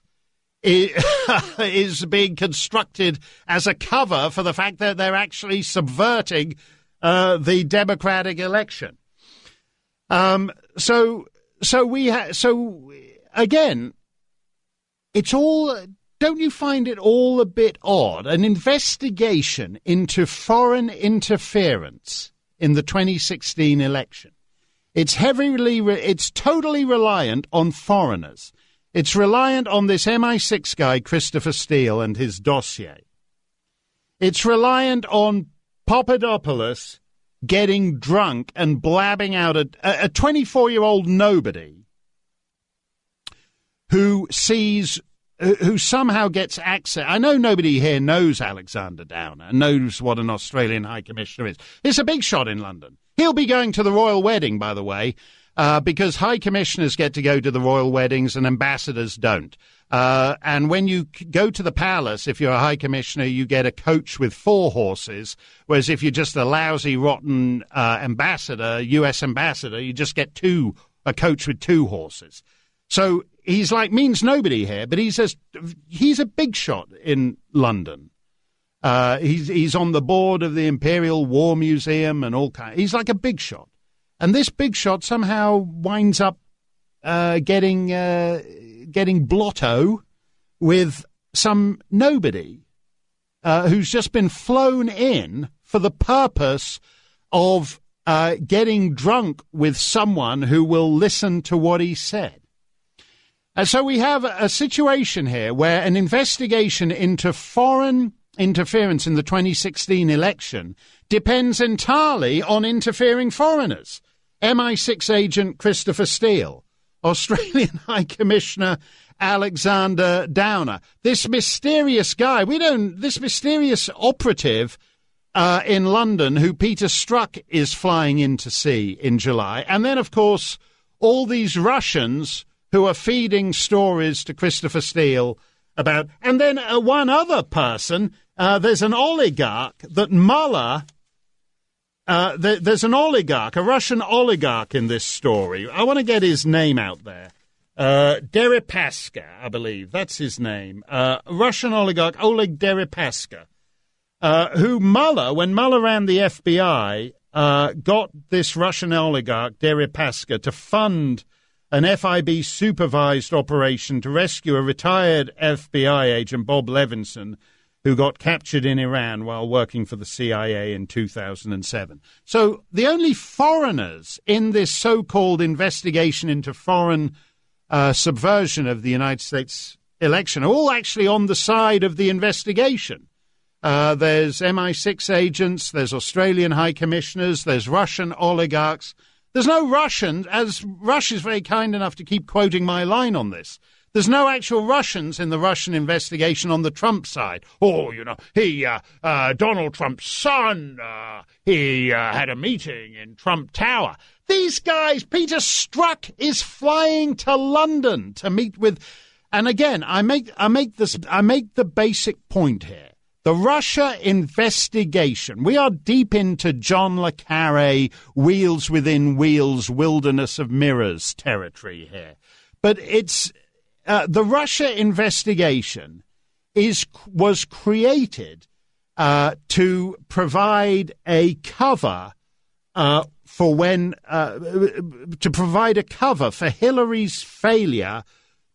is being constructed as a cover for the fact that they're actually subverting the democratic election. So again, it's all. Don't you find it all a bit odd? An investigation into foreign interference in the 2016 election. It's totally reliant on foreigners. It's reliant on this MI6 guy, Christopher Steele, and his dossier. It's reliant on Papadopoulos getting drunk and blabbing out a 24-year-old nobody who somehow gets access. I know nobody here knows Alexander Downer, knows what an Australian High Commissioner is. It's a big shot in London. He'll be going to the royal wedding, by the way, because High Commissioners get to go to the royal weddings and ambassadors don't. And when you go to the palace, if you're a High Commissioner, you get a coach with 4 horses, whereas if you're just a lousy, rotten ambassador, U.S. ambassador, you just get a coach with 2 horses. So he's means nobody here, but he's a big shot in London. He's on the board of the Imperial War Museum and all kinds. He's like a big shot. And this big shot somehow winds up getting blotto with some nobody who's just been flown in for the purpose of getting drunk with someone who will listen to what he said. And so we have a situation here where an investigation into foreign interference in the 2016 election depends entirely on interfering foreigners. MI6 agent Christopher Steele, Australian High Commissioner Alexander Downer, this mysterious guy, this mysterious operative in London who Peter Strzok is flying in to see in July. And then, of course, all these Russians who are feeding stories to Christopher Steele about, and then one other person, there's an oligarch that Mueller, there's an oligarch, a Russian oligarch in this story. I want to get his name out there. Deripaska, I believe, that's his name. Russian oligarch Oleg Deripaska, who Mueller, when Mueller ran the FBI, got this Russian oligarch, Deripaska, to fund an FIB-supervised operation to rescue a retired FBI agent, Bob Levinson, who got captured in Iran while working for the CIA in 2007. So the only foreigners in this so-called investigation into foreign subversion of the United States election are all actually on the side of the investigation. There's MI6 agents, there's Australian high commissioners, there's Russian oligarchs. There's no Russians, as Russia's very kind enough to keep quoting my line on this. There's no actual Russians in the Russian investigation on the Trump side. Oh, Donald Trump's son, he had a meeting in Trump Tower. These guys, Peter Strzok is flying to London to meet with, and again, I make the basic point here. The Russia investigation. We are deep into John le Carré, wheels within wheels, wilderness of mirrors territory here. But it's the Russia investigation was created to provide a cover for Hillary's failure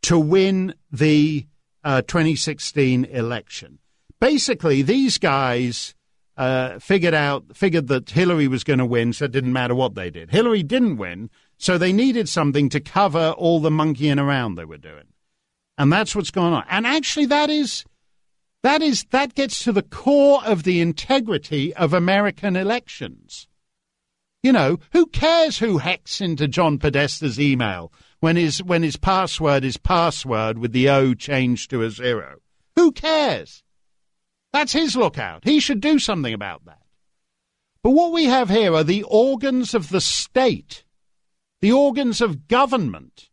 to win the 2016 election. Basically, these guys figured that Hillary was going to win, so it didn't matter what they did. Hillary didn't win, so they needed something to cover all the monkeying around they were doing. And that's what's going on. And actually, that gets to the core of the integrity of American elections. You know, who cares who hacks into John Podesta's email when his password is password with the O changed to a 0? Who cares? That's his lookout. He should do something about that. But what we have here are the organs of the state, the organs of government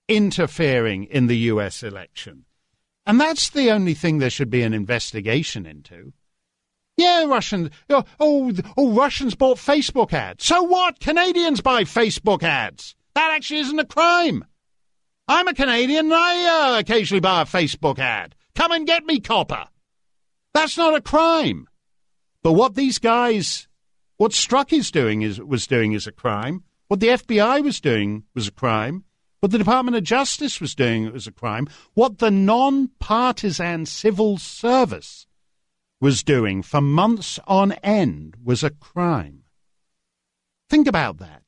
interfering in the U.S. election. And that's the only thing there should be an investigation into. Yeah, Russians bought Facebook ads. So what? Canadians buy Facebook ads. That actually isn't a crime. I'm a Canadian and I occasionally buy a Facebook ad. Come and get me, copper. That's not a crime. But what these guys, what Strzok was doing is a crime. What the FBI was doing was a crime. What the Department of Justice was doing was a crime. What the non-partisan civil service was doing for months on end was a crime. Think about that.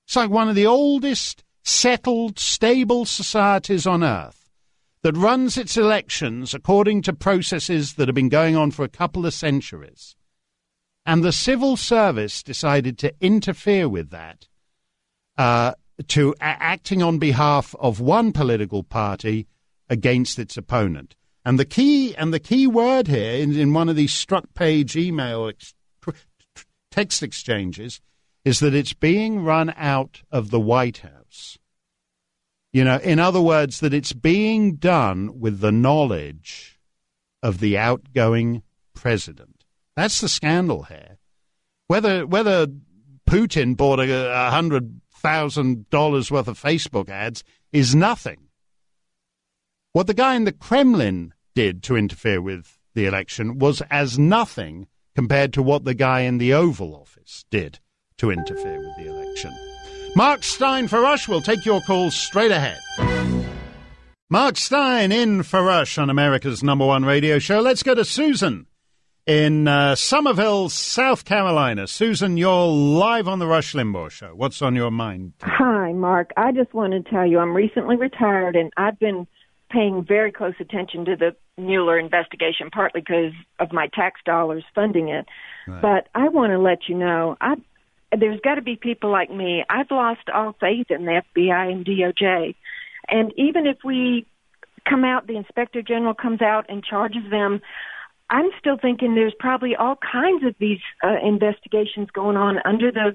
It's like one of the oldest settled, stable societies on earth that runs its elections according to processes that have been going on for a couple of centuries. And the civil service decided to interfere with that, acting on behalf of one political party against its opponent. And the key word here in one of these Strzok page email text exchanges is that it's being run out of the White House. You know, in other words, that it's being done with the knowledge of the outgoing president. That's the scandal here. Whether Putin bought $100,000 worth of Facebook ads is nothing. What the guy in the Kremlin did to interfere with the election was as nothing compared to what the guy in the Oval Office did to interfere with the election. Mark Stein for Rush will take your calls straight ahead. Mark Stein in for Rush on America's #1 radio show. Let's go to Susan in Somerville, South Carolina. Susan, you're live on the Rush Limbaugh show. What's on your mind? Hi, Mark. I just want to tell you I'm recently retired, and I've been paying very close attention to the Mueller investigation, partly because of my tax dollars funding it. Right. But I want to let you know, there's got to be people like me. I've lost all faith in the FBI and DOJ. And even if we come out, the Inspector General comes out and charges them, I'm still thinking there's probably all kinds of these investigations going on under that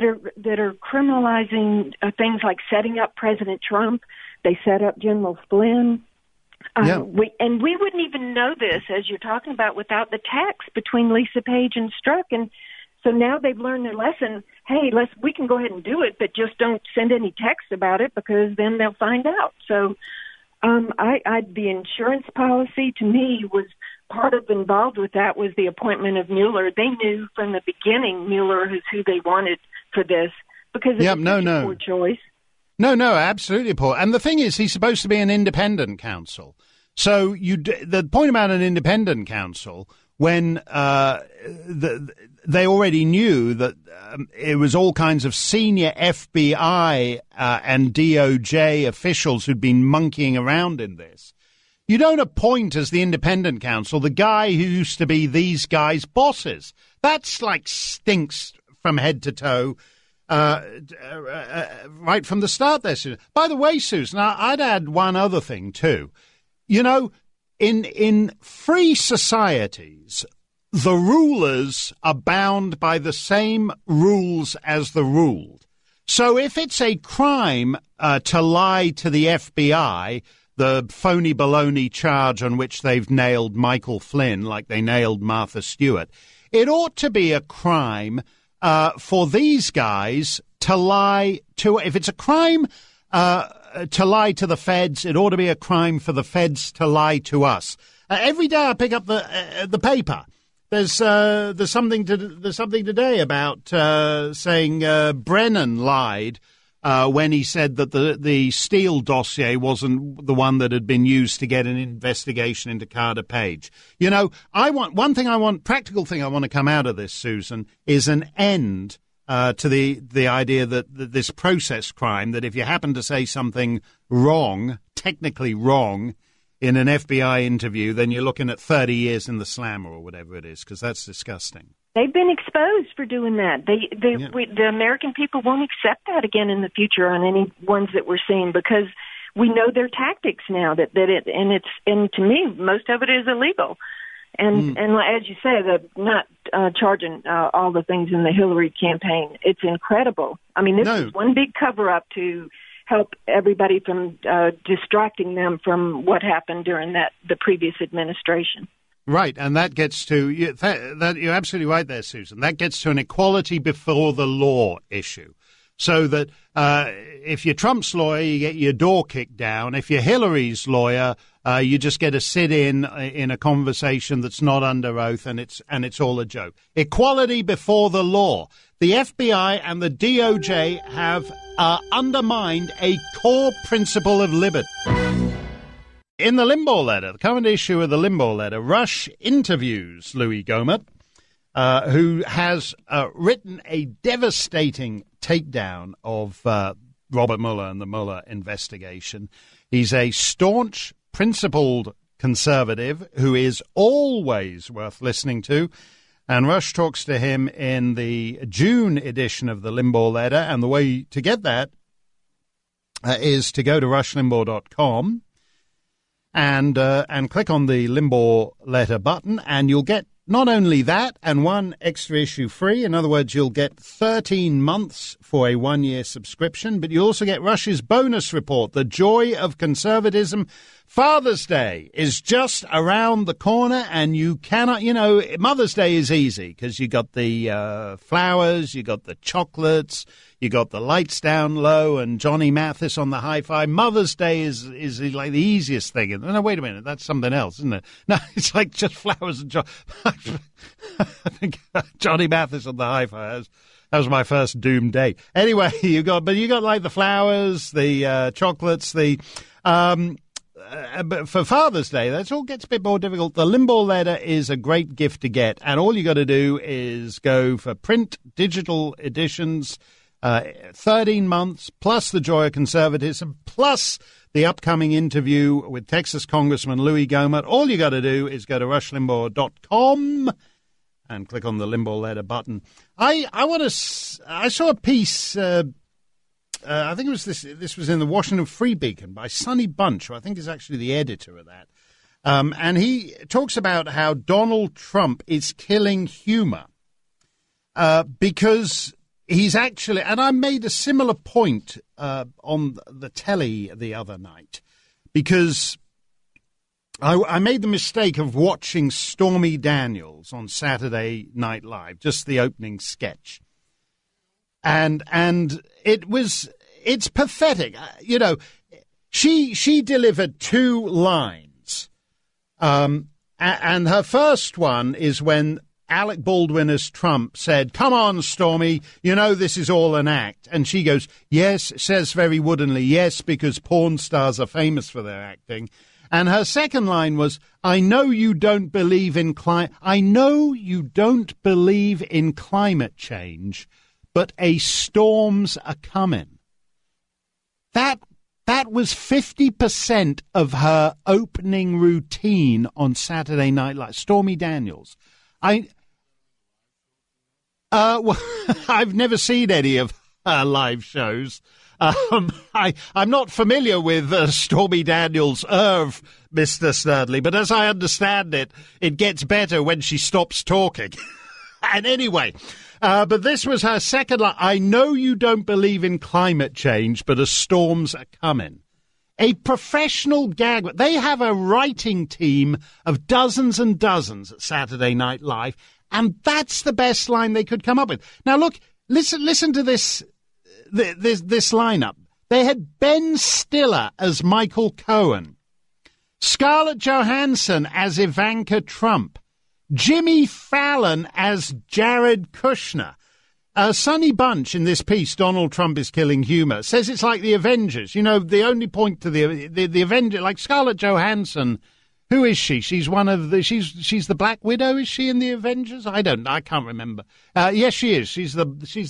are criminalizing things like setting up President Trump. They set up General Flynn. We wouldn't even know this, as you're talking about, without the text between Lisa Page and Strzok. And so now they've learned their lesson. Hey, we can go ahead and do it, but just don't send any text about it because then they'll find out. So the insurance policy to me was part of involved with that was the appointment of Mueller. They knew from the beginning Mueller is who they wanted for this because it was a poor choice. No, absolutely, Paul. And the thing is, he's supposed to be an independent counsel. So the point about an independent counsel, when they already knew that it was all kinds of senior FBI and DOJ officials who'd been monkeying around in this, you don't appoint as the independent counsel the guy who used to be these guys' bosses. That's like stinks from head to toe. Right from the start there, Susan. By the way, Susan, I'd add one other thing too. You know, in free societies, the rulers are bound by the same rules as the ruled. So if it's a crime to lie to the FBI, the phony baloney charge on which they've nailed Michael Flynn like they nailed Martha Stewart, it ought to be a crime for these guys to lie to, if it's a crime to lie to the feds, it ought to be a crime for the feds to lie to us. Every day I pick up the paper. There's something today about saying Brennan lied when he said that the Steele dossier wasn't the one that had been used to get an investigation into Carter Page. You know, practical thing I want to come out of this, Susan, is an end to the idea that this process crime, that if you happen to say something wrong, technically wrong, in an FBI interview, then you're looking at 30 years in the slammer or whatever it is, because that's disgusting. They've been exposed for doing that. The American people won't accept that again in the future on any ones that we're seeing because we know their tactics now. And to me, most of it is illegal. And as you say, not charging all the things in the Hillary campaign. It's incredible. I mean, this is one big cover up to help everybody from distracting them from what happened during the previous administration. Right, and that gets to that. You're absolutely right there, Susan. That gets to an equality before the law issue. So that if you're Trump's lawyer, you get your door kicked down. If you're Hillary's lawyer, you just get to sit in a conversation that's not under oath, and it's all a joke. Equality before the law. The FBI and the DOJ have undermined a core principle of liberty. In the Limbaugh letter, the current issue of the Limbaugh letter, Rush interviews Louis Gohmert, who has written a devastating takedown of Robert Mueller and the Mueller investigation. He's a staunch, principled conservative who is always worth listening to. And Rush talks to him in the June edition of the Limbaugh letter. And the way to get that is to go to rushlimbaugh.com and click on the Limbaugh letter button, and you'll get not only that and one extra issue free. In other words, you'll get 13 months for a 1-year subscription, but you also get Rush's bonus report, The Joy of Conservatism. Father's Day is just around the corner, and you cannot, Mother's Day is easy because you got the flowers, you got the chocolates, you got the lights down low and Johnny Mathis on the hi-fi. Mother's Day is like the easiest thing. No, wait a minute, that's something else, isn't it? No, it's like just flowers and I think Johnny Mathis on the hi-fi. That was my first doomed day. Anyway, you got like the flowers, the chocolates, but for Father's Day, that all gets a bit more difficult. The Limbaugh letter is a great gift to get, and all you got to do is go for print, digital editions, 13 months, plus The Joy of Conservatism, plus the upcoming interview with Texas Congressman Louis Gohmert. All you got to do is go to rushlimbaugh.com and click on the Limbaugh letter button. I saw a piece. I think it was this was in the Washington Free Beacon by Sonny Bunch, who I think is actually the editor of that. And he talks about how Donald Trump is killing humor because he's actually, and I made a similar point on the telly the other night, because I made the mistake of watching Stormy Daniels on Saturday Night Live, just the opening sketch. And it's pathetic. She delivered 2 lines. And her first one is when Alec Baldwin as Trump said, "Come on, Stormy, this is all an act." And she goes, "Yes," says very woodenly, "Yes, because porn stars are famous for their acting." And her second line was, I know you don't believe in climate change, but a storm's a coming." That was 50% of her opening routine on Saturday Night Live. Stormy Daniels. I've never seen any of her live shows. I'm not familiar with Stormy Daniels' Mr. Snerdley, but as I understand it, it gets better when she stops talking. And anyway, but this was her second line. I know you don't believe in climate change, but a storm's a coming. A professional gag. They have a writing team of dozens and dozens at Saturday Night Live, and that's the best line they could come up with. Now, look, listen to this lineup. They had Ben Stiller as Michael Cohen, Scarlett Johansson as Ivanka Trump, Jimmy Fallon as Jared Kushner. Sonny Bunch in this piece, Donald Trump is Killing Humor, says it's like the Avengers. The only point to the Avengers, like Scarlett Johansson. Who is she? She's one of the. She's the Black Widow. Is she in the Avengers? I can't remember. Yes, she is. She's the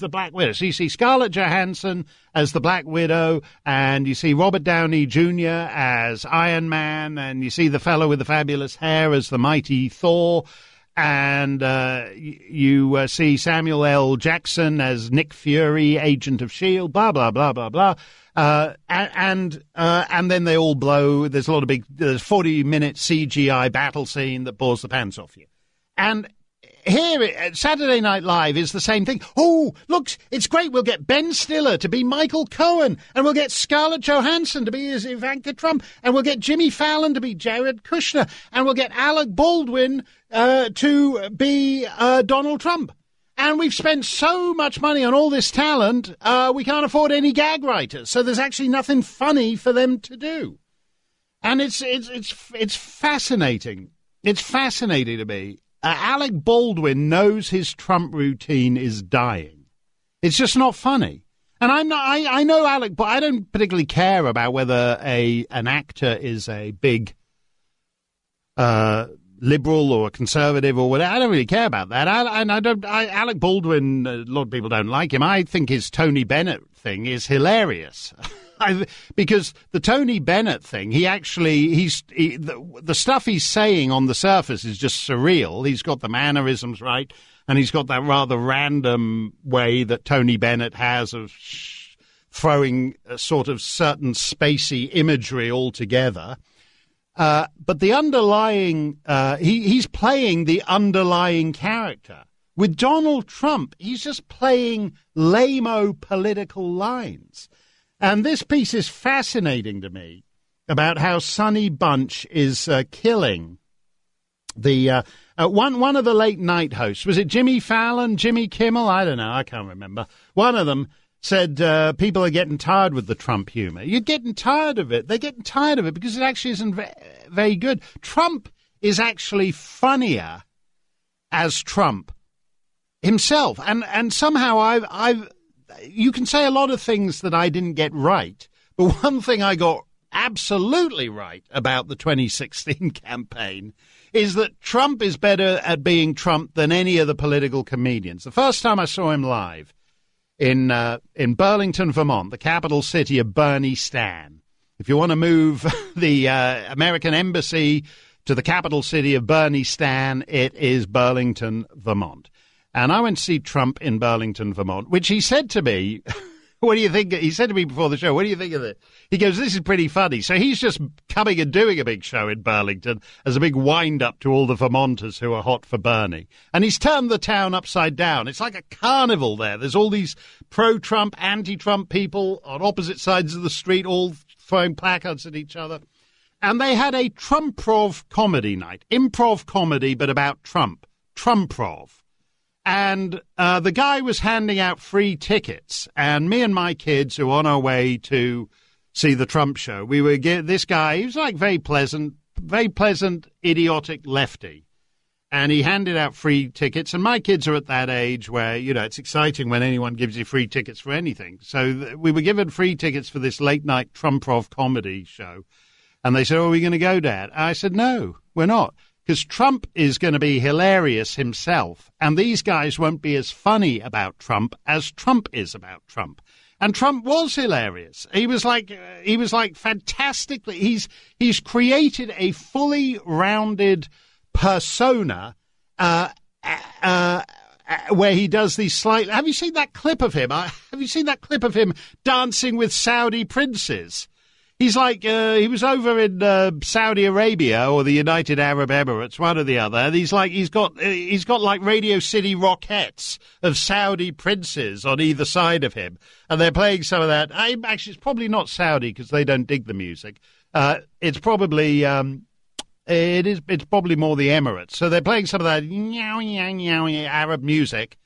Black Widow. So you see Scarlett Johansson as the Black Widow, and you see Robert Downey Jr. as Iron Man, and you see the fellow with the fabulous hair as the mighty Thor, and you see Samuel L. Jackson as Nick Fury, Agent of S.H.I.E.L.D., blah, blah, blah, blah, blah. And then they all blow. There's a lot of there's 40-minute CGI battle scene that bores the pants off you. And here, Saturday Night Live is the same thing. Oh, look, it's great. We'll get Ben Stiller to be Michael Cohen, and we'll get Scarlett Johansson to be Ivanka Trump, and we'll get Jimmy Fallon to be Jared Kushner, and we'll get Alec Baldwin to be Donald Trump. And we've spent so much money on all this talent, we can't afford any gag writers. So there's actually nothing funny for them to do. And it's fascinating. It's fascinating to me. Alec Baldwin knows his Trump routine is dying. It's just not funny. And I know Alec, but I don't particularly care about whether an actor is a big liberal or a conservative or whatever. I don't really care about that. Alec Baldwin, a lot of people don't like him. I think his Tony Bennett thing is hilarious. Because the Tony Bennett thing, the stuff he's saying on the surface is just surreal. He's got the mannerisms right, and he's got that rather random way that Tony Bennett has of throwing a sort of certain spacey imagery all together. But the underlying, he's playing the underlying character. With Donald Trump, he's just playing lame-o political lines. And this piece is fascinating to me about how Sonny Bunch is killing the one of the late night hosts. Was it Jimmy Fallon, Jimmy Kimmel? I don't know. I can't remember. One of them said people are getting tired with the Trump humor. You're getting tired of it. They're getting tired of it because it actually isn't very good. Trump is actually funnier as Trump himself. And somehow you can say a lot of things that I didn't get right, but one thing I got absolutely right about the 2016 campaign is that Trump is better at being Trump than any of the political comedians. The first time I saw him live in Burlington, Vermont, the capital city of Bernie Stan. If you want to move the American embassy to the capital city of Bernie Stan, it is Burlington, Vermont. And I went to see Trump in Burlington, Vermont, which he said to me, what do you think? He said to me before the show, what do you think of it? He goes, this is pretty funny. So he's just coming and doing a big show in Burlington as a big wind-up to all the Vermonters who are hot for Bernie. And he's turned the town upside down. It's like a carnival there. There's all these pro-Trump, anti-Trump people on opposite sides of the street, all throwing placards at each other. And they had a Trumprov comedy night, improv comedy, but about Trump, Trumprov. And the guy was handing out free tickets, and me and my kids, who were on our way to see the Trump show, we were this guy. He was like very pleasant, idiotic lefty, and he handed out free tickets. And my kids are at that age where it's exciting when anyone gives you free tickets for anything. So we were given free tickets for this late night Trumprov comedy show, and they said, "Oh, are we going to go, Dad?" I said, "No, we're not." Because Trump is going to be hilarious himself, and these guys won't be as funny about Trump as Trump is about Trump. And Trump was hilarious. He was like fantastically. He's created a fully rounded persona where he does these slight. Have you seen that clip of him? Have you seen that clip of him dancing with Saudi princes? He's like, he was over in Saudi Arabia or the United Arab Emirates, one or the other. And he's got like Radio City Rockettes of Saudi princes on either side of him. And they're playing some of that. Actually, it's probably not Saudi because they don't dig the music. It's probably, it's probably more the Emirates. So they're playing some of that Arab music.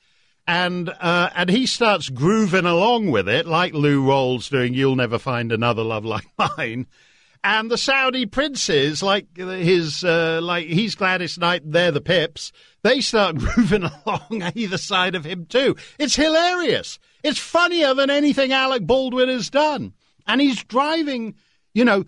And he starts grooving along with it, like Lou Rawls doing You'll Never Find Another Love Like Mine. And the Saudi princes, like he's Gladys Knight, they're the Pips, they start grooving along either side of him too. It's hilarious. It's funnier than anything Alec Baldwin has done. And he's driving, the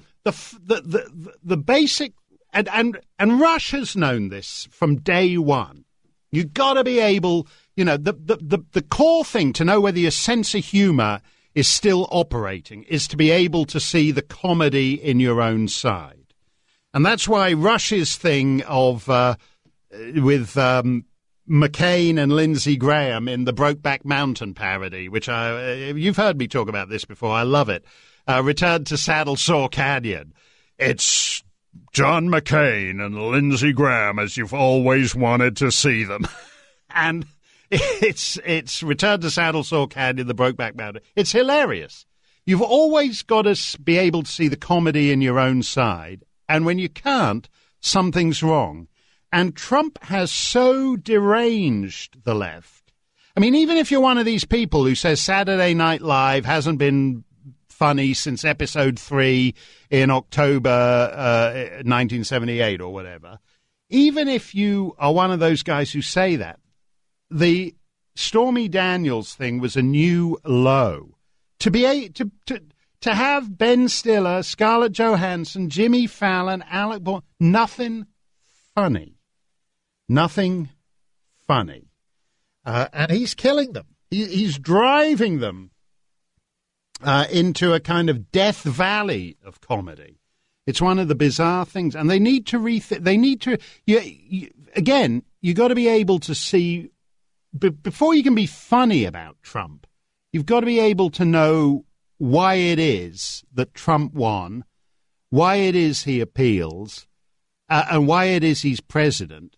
basic, and Rush has known this from day one. You've got to be able... the core thing to know whether your sense of humor is still operating is to be able to see the comedy in your own side. And that's why Rush's thing of with McCain and Lindsey Graham in the Brokeback Mountain parody, which you've heard me talk about this before. I love it. Return to Saddle Sore Canyon. It's John McCain and Lindsey Graham as you've always wanted to see them. And it's Return to Saddle Sore Canyon, the Brokeback Mountain. It's hilarious. You've always got to be able to see the comedy in your own side. And when you can't, something's wrong. And Trump has so deranged the left I mean, even if you're one of these people who says Saturday Night Live hasn't been funny since episode 3 in October 1978 or whatever, even if you are one of those guys who say that, the Stormy Daniels thing was a new low. To have Ben Stiller, Scarlett Johansson, Jimmy Fallon, Alec Baldwin, nothing funny. Nothing funny. And he's killing them. He's driving them into a kind of death valley of comedy. It's one of the bizarre things. And they need to again, you got to be able to see, before you can be funny about Trump, you've got to be able to know why it is that Trump won, why it is he appeals, and why it is he's president.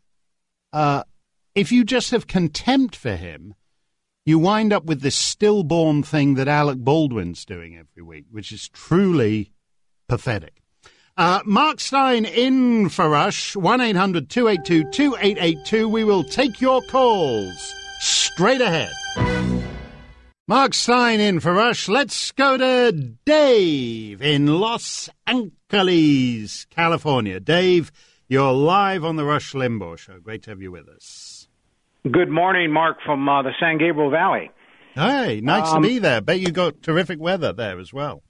If you just have contempt for him, you wind up with this stillborn thing that Alec Baldwin's doing every week, which is truly pathetic. Mark Stein in for Rush, 1-800-282-2882. We will take your calls straight ahead. Mark Stein in for Rush. Let's go to Dave in Los Angeles, California. Dave, you're live on the Rush Limbaugh Show. Great to have you with us. Good morning, Mark, from the San Gabriel Valley. Hey, nice to be there. Bet you got terrific weather there as well.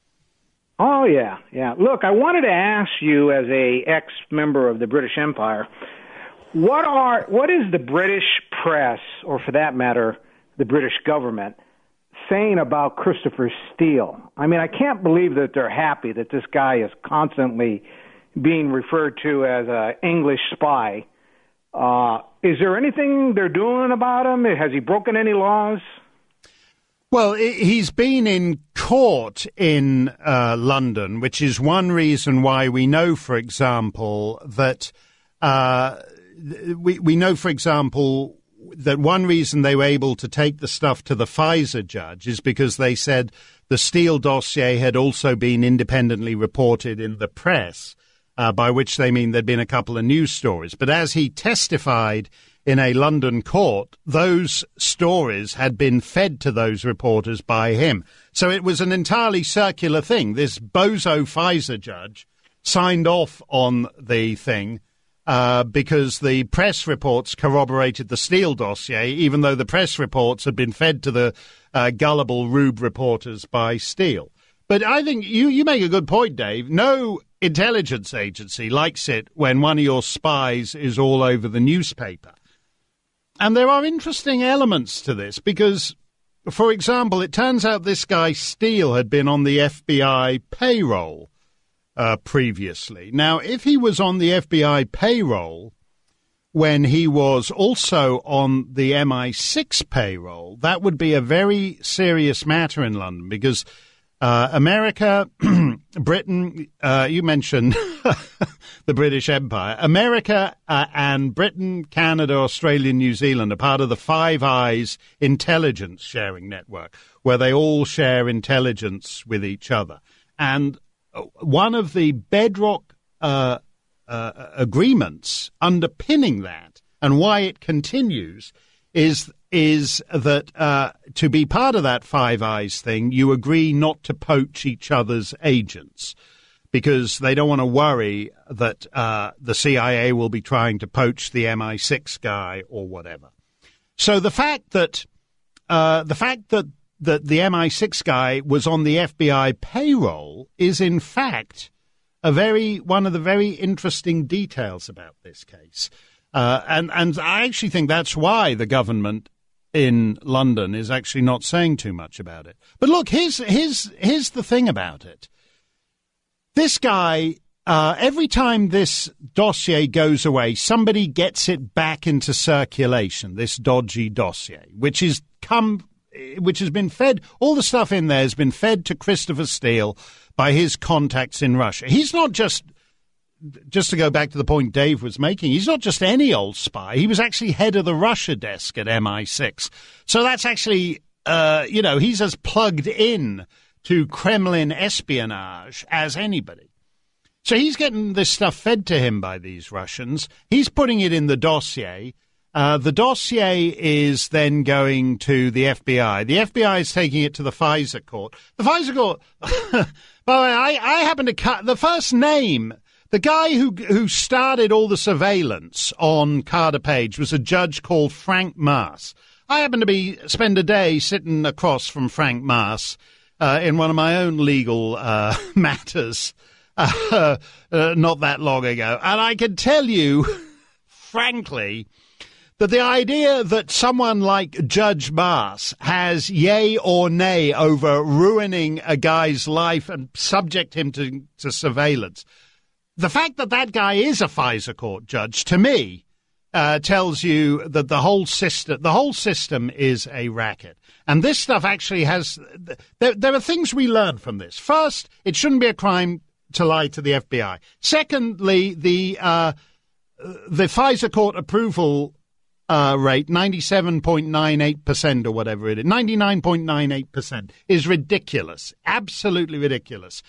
Oh, yeah. Look, I wanted to ask you, as a ex-member of the British Empire, what is the British press, or for that matter, the British government, saying about Christopher Steele? I mean, I can't believe that they're happy that this guy is constantly being referred to as an English spy. Is there anything they're doing about him? Has he broken any laws? Well, he's been in court in London, which is one reason why we know, for example, that we know, for example, that one reason they were able to take the stuff to the Pfizer judge is because they said the Steele dossier had also been independently reported in the press, by which they mean there'd been a couple of news stories. But as he testified in a London court, those stories had been fed to those reporters by him. So it was an entirely circular thing. This bozo Pfizer judge signed off on the thing because the press reports corroborated the Steele dossier, even though the press reports had been fed to the gullible rube reporters by Steele. But I think you make a good point, Dave. No intelligence agency likes it when one of your spies is all over the newspaper. And there are interesting elements to this because, for example, it turns out this guy Steele had been on the FBI payroll previously. Now, if he was on the FBI payroll when he was also on the MI6 payroll, that would be a very serious matter in London because America, Britain, you mentioned the British Empire. America and Britain, Canada, Australia, New Zealand are part of the Five Eyes intelligence sharing network, where they all share intelligence with each other. And one of the bedrock agreements underpinning that and why it continues is that to be part of that Five Eyes thing, you agree not to poach each other's agents because they don't want to worry that the CIA will be trying to poach the MI6 guy or whatever. So the fact that the MI6 guy was on the FBI payroll is in fact one of the very interesting details about this case. And I actually think that's why the government in London is actually not saying too much about it. But look, here's the thing about it. This guy, every time this dossier goes away, somebody gets it back into circulation, this dodgy dossier, which has been fed, all the stuff in there has been fed to Christopher Steele by his contacts in Russia. He's not just to go back to the point Dave was making, he's not just any old spy. He was actually head of the Russia desk at MI6. So that's actually, he's as plugged in to Kremlin espionage as anybody. So he's getting this stuff fed to him by these Russians. He's putting it in the dossier. The dossier is then going to the FBI. The FBI is taking it to the FISA court. The FISA court, by the way, I happen to cut the first name. The guy who started all the surveillance on Carter Page was a judge called Frank Marsh. I happen to spend a day sitting across from Frank Marsh in one of my own legal matters not that long ago. And I can tell you, frankly, that the idea that someone like Judge Marsh has yay or nay over ruining a guy's life and subject him to surveillance, the fact that that guy is a FISA court judge, to me, tells you that the whole system is a racket. And this stuff actually has... There are things we learn from this. First, it shouldn't be a crime to lie to the FBI. Secondly, the FISA court approval rate, 97.98% or whatever it is, 99.98% is ridiculous, absolutely ridiculous.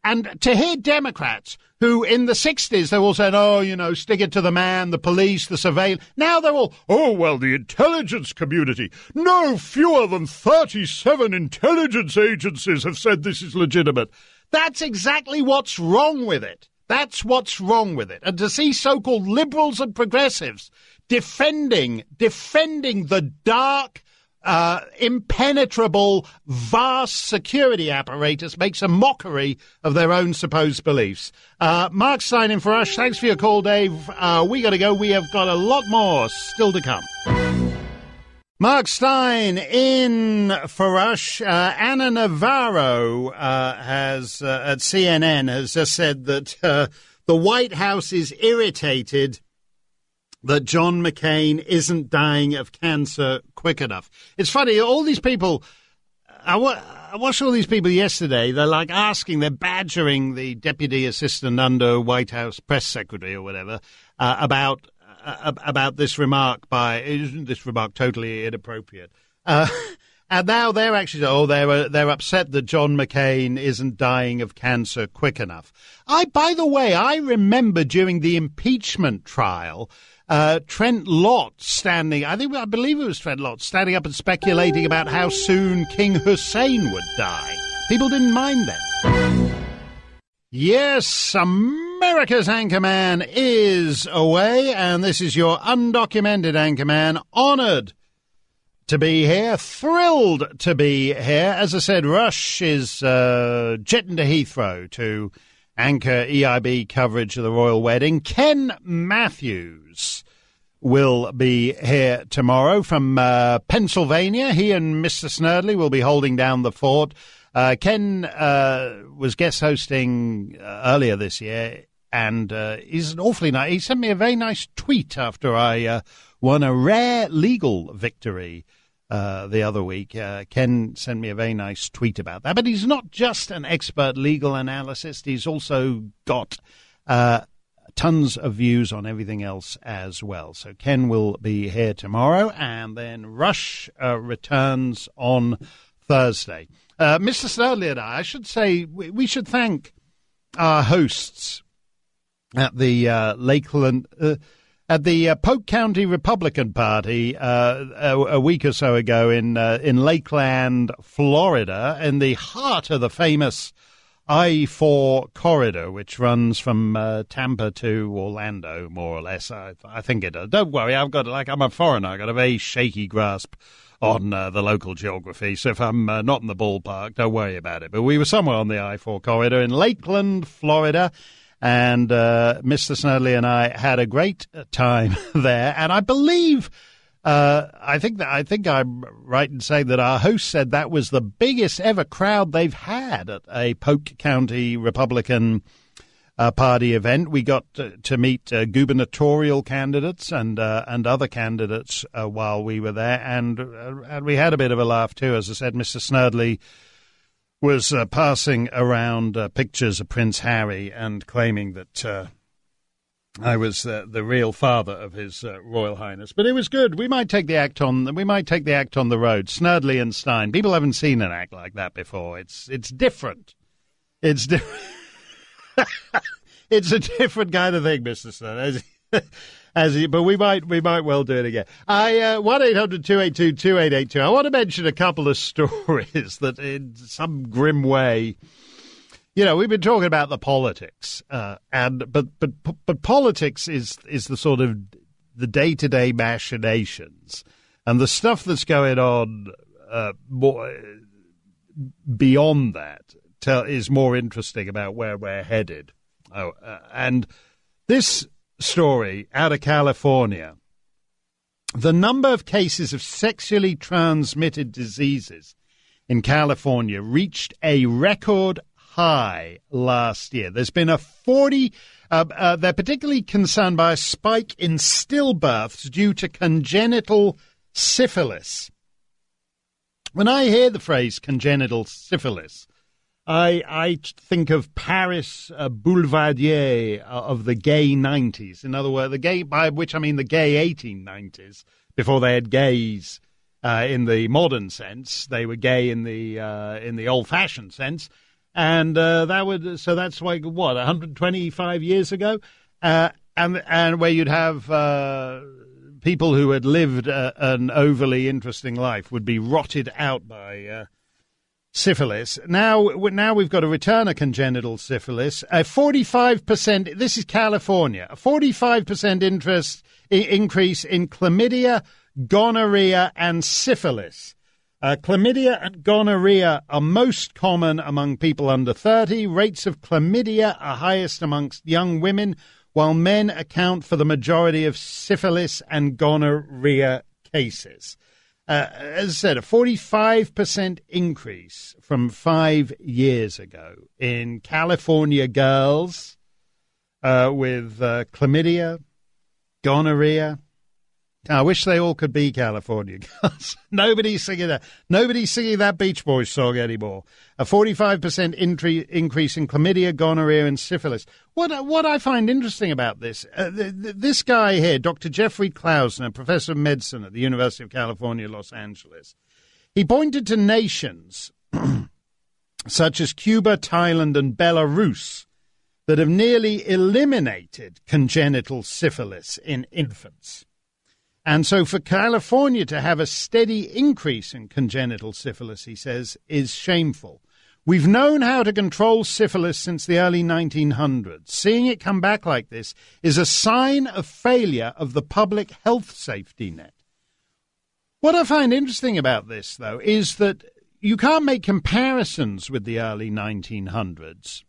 And to hear Democrats who in the 60s, they all said, stick it to the man, the police, the surveillance. Now they're all, the intelligence community. No fewer than 37 intelligence agencies have said this is legitimate. That's exactly what's wrong with it. That's what's wrong with it. And to see so-called liberals and progressives defending the dark, impenetrable, vast security apparatus makes a mockery of their own supposed beliefs. Mark Stein in for us. Thanks for your call, Dave. We got to go. We have got a lot more still to come. Mark Stein in for us. Anna Navarro has at CNN has just said that the White House is irritated that John McCain isn't dying of cancer quick enough. It's funny, all these people, I watched all these people yesterday, they're they're badgering the deputy assistant under White House press secretary or whatever, about this remark isn't this remark totally inappropriate? And now they're actually, they're upset that John McCain isn't dying of cancer quick enough. By the way, I remember during the impeachment trial, Trent Lott I believe it was Trent Lott standing up and speculating about how soon King Hussein would die. People didn't mind then. Yes, America's Anchorman is away, and this is your undocumented Anchorman, honoured to be here, thrilled to be here. As I said, Rush is jetting to Heathrow to anchor EIB coverage of the royal wedding. Ken Matthews will be here tomorrow from Pennsylvania. He and Mr. Snerdley will be holding down the fort. Ken was guest hosting earlier this year, and he's an awfully nice. He sent me a very nice tweet after I won a rare legal victory the other week. Ken sent me a very nice tweet about that. But he's not just an expert legal analyst. He's also got tons of views on everything else as well. So Ken will be here tomorrow, and then Rush returns on Thursday. Mr. Snerdley and I should say, we should thank our hosts at the Lakeland... at the Polk County Republican Party a week or so ago in Lakeland, Florida, in the heart of the famous I-4 corridor, which runs from Tampa to Orlando, more or less. I think it does. Don't worry, I'm a foreigner. I've got a very shaky grasp on the local geography, so if I'm not in the ballpark, don't worry about it. But we were somewhere on the I-4 corridor in Lakeland, Florida, and Mr. Snerdley and I had a great time there. And I believe, I think I'm right in saying that our host said that was the biggest ever crowd they've had at a Polk County Republican Party event. We got to meet gubernatorial candidates and other candidates while we were there, and we had a bit of a laugh too. As I said, Mr. Snerdley was passing around pictures of Prince Harry and claiming that I was the real father of His Royal Highness. But it was good. We might take the act on the road. Snerdley and Stein. People haven't seen an act like that before. It's different. It's different. It's a different kind of thing, Mr. Snerdley. But we might well do it again. 1-800-282-2882. I want to mention a couple of stories that in some grim way, we've been talking about the politics, but politics is the sort of the day-to-day machinations and the stuff that's going on more beyond that is more interesting about where we're headed. And this story out of California, the number of cases of sexually transmitted diseases in California reached a record high last year. There's been they're particularly concerned by a spike in stillbirths due to congenital syphilis. When I hear the phrase congenital syphilis, I think of Paris Boulevardier of the gay 90s. In other words, by which I mean the gay 1890s, before they had gays in the modern sense. They were gay in the old-fashioned sense. And that's like, 125 years ago? And where you'd have people who had lived an overly interesting life would be rotted out by syphilis. Now we've got a return of congenital syphilis. A 45%, this is California, a 45% increase in chlamydia, gonorrhea, and syphilis. Chlamydia and gonorrhea are most common among people under 30. Rates of chlamydia are highest amongst young women, while men account for the majority of syphilis and gonorrhea cases. As I said, a 45% increase from 5 years ago in California girls with chlamydia, gonorrhea. I wish they all could be California girls. Nobody's singing that. Nobody's singing that Beach Boys song anymore. A 45% increase in chlamydia, gonorrhea, and syphilis. What I find interesting about this, this guy here, Dr. Jeffrey Klausner, professor of medicine at the University of California, Los Angeles, he pointed to nations such as Cuba, Thailand, and Belarus that have nearly eliminated congenital syphilis in infants. And so for California to have a steady increase in congenital syphilis, he says, is shameful. We've known how to control syphilis since the early 1900s. Seeing it come back like this is a sign of failure of the public health safety net. What I find interesting about this, though, is that you can't make comparisons with the early 1900s.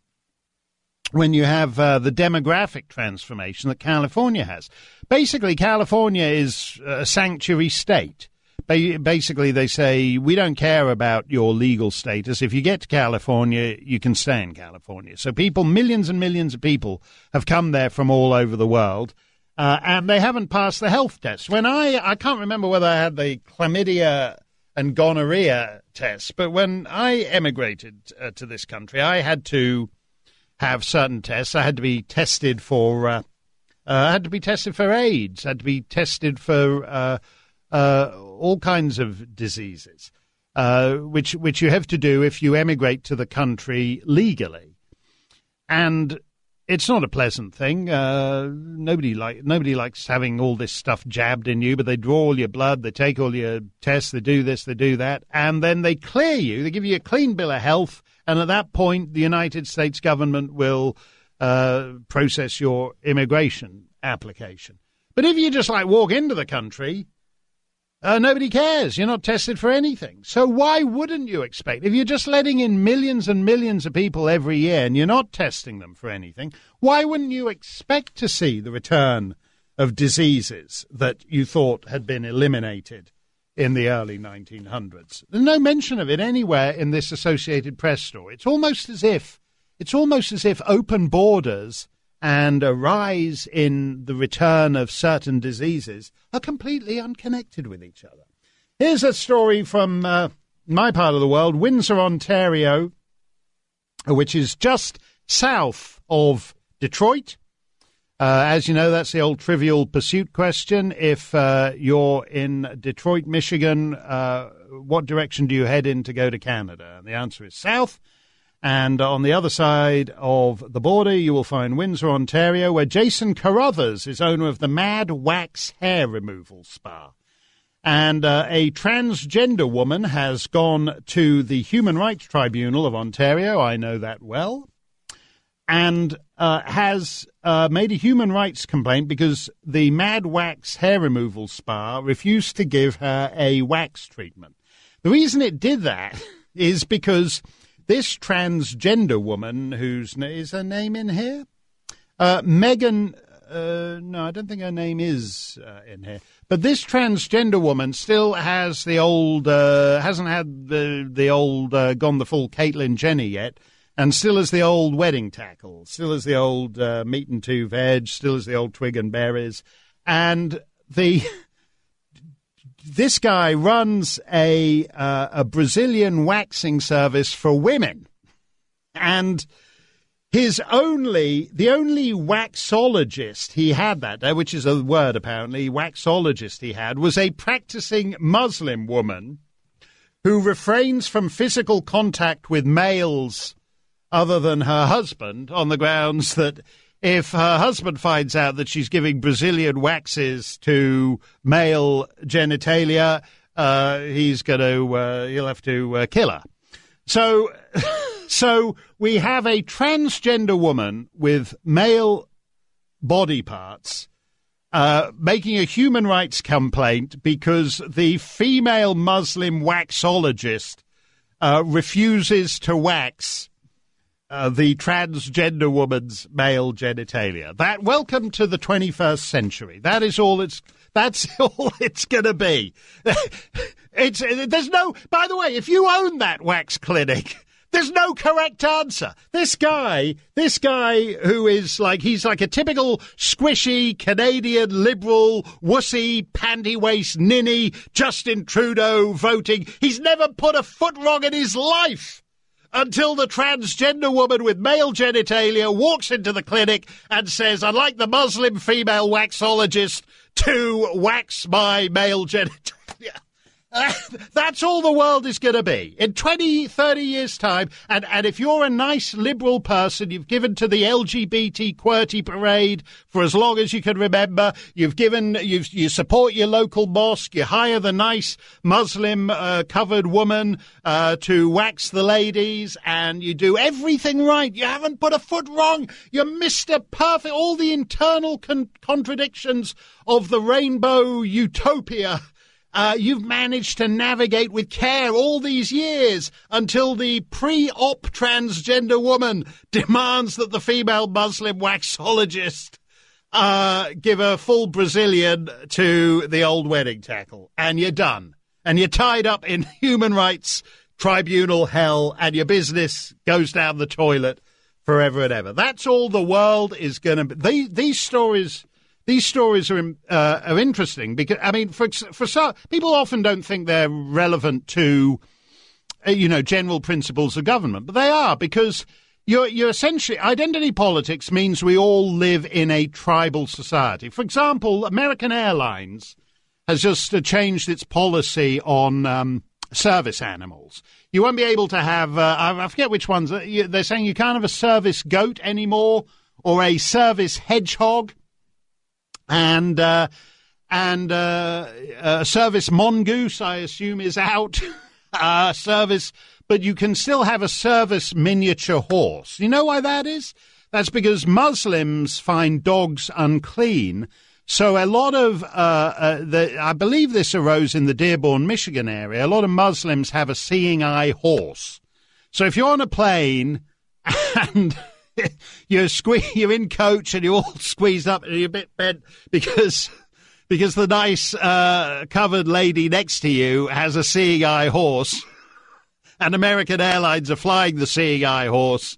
When you have the demographic transformation that California has. Basically, California is a sanctuary state. Basically, they say, we don't care about your legal status. If you get to California, you can stay in California. So millions and millions of people have come there from all over the world, and they haven't passed the health test. When I can't remember whether I had the chlamydia and gonorrhea test, but when I emigrated to this country, I had to have certain tests. I had to be tested for AIDS. I had to be tested for all kinds of diseases, which you have to do if you emigrate to the country legally. And it's not a pleasant thing. Nobody likes having all this stuff jabbed in you, but they draw all your blood, they take all your tests, they do this, they do that, and then they clear you. They give you a clean bill of health. And at that point, the United States government will process your immigration application. But if you just walk into the country, nobody cares. You're not tested for anything. So why wouldn't you expect? If you're just letting in millions and millions of people every year and you're not testing them for anything, why wouldn't you expect to see the return of diseases that you thought had been eliminated in the early 1900s? There's no mention of it anywhere in this Associated Press story. It's almost as if open borders and a rise in the return of certain diseases are completely unconnected with each other. Here's a story from my part of the world, Windsor, Ontario, which is just south of Detroit. As you know, that's the old Trivial Pursuit question. If you're in Detroit, Michigan, what direction do you head in to go to Canada? And the answer is south. And on the other side of the border, you will find Windsor, Ontario, where Jason Carruthers is owner of the Mad Wax Hair Removal Spa. And a transgender woman has gone to the Human Rights Tribunal of Ontario, I know that well, and has made a human rights complaint because the Mad Wax Hair Removal Spa refused to give her a wax treatment. The reason it did that is because this transgender woman, is her name in here? Megan, no, I don't think her name is in here. But this transgender woman still has the old, hasn't had the old gone the full Caitlyn Jenner yet, and still has the old wedding tackle, still has the old meat and two veg, still has the old twig and berries. And this guy runs a Brazilian waxing service for women, and the only waxologist he had that day, which is a word apparently, waxologist he had, was a practicing Muslim woman who refrains from physical contact with males other than her husband on the grounds that if her husband finds out that she's giving Brazilian waxes to male genitalia, he'll have to kill her. So we have a transgender woman with male body parts making a human rights complaint because the female Muslim waxologist refuses to wax the transgender woman's male genitalia. Welcome to the 21st century. That's all it's going to be. There's no, by the way, if you own that wax clinic, there's no correct answer. This guy who is he's like a typical squishy Canadian liberal wussy panty waist ninny Justin Trudeau voting. He's never put a foot wrong in his life until the transgender woman with male genitalia walks into the clinic and says, I'd like the Muslim female waxologist to wax my male genitalia. That's all the world is going to be in 20, 30 years' time. And if you're a nice liberal person, you've given to the LGBT QWERTY parade for as long as you can remember. You support your local mosque. You hire the nice Muslim covered woman to wax the ladies, and you do everything right. You haven't put a foot wrong. You're Mr. Perfect. All the internal contradictions of the rainbow utopia. You've managed to navigate with care all these years until the pre-op transgender woman demands that the female Muslim waxologist give a full Brazilian to the old wedding tackle. And you're done. And you're tied up in human rights tribunal hell, and your business goes down the toilet forever and ever. That's all the world is going to be. These stories are interesting because, I mean, for some people often don't think they're relevant to, general principles of government, but they are, because you're essentially, identity politics means we all live in a tribal society. For example, American Airlines has just changed its policy on service animals. You won't be able to have, I forget which ones, they're saying you can't have a service goat anymore or a service hedgehog. And service mongoose, I assume, is out. But you can still have a service miniature horse. You know why that is? That's because Muslims find dogs unclean. So a lot of, I believe this arose in the Dearborn, Michigan area. A lot of Muslims have a seeing eye horse. So if you're on a plane and you're in coach and you're all squeezed up and you're a bit bent because the nice covered lady next to you has a seeing eye horse, and American Airlines are flying the seeing eye horse.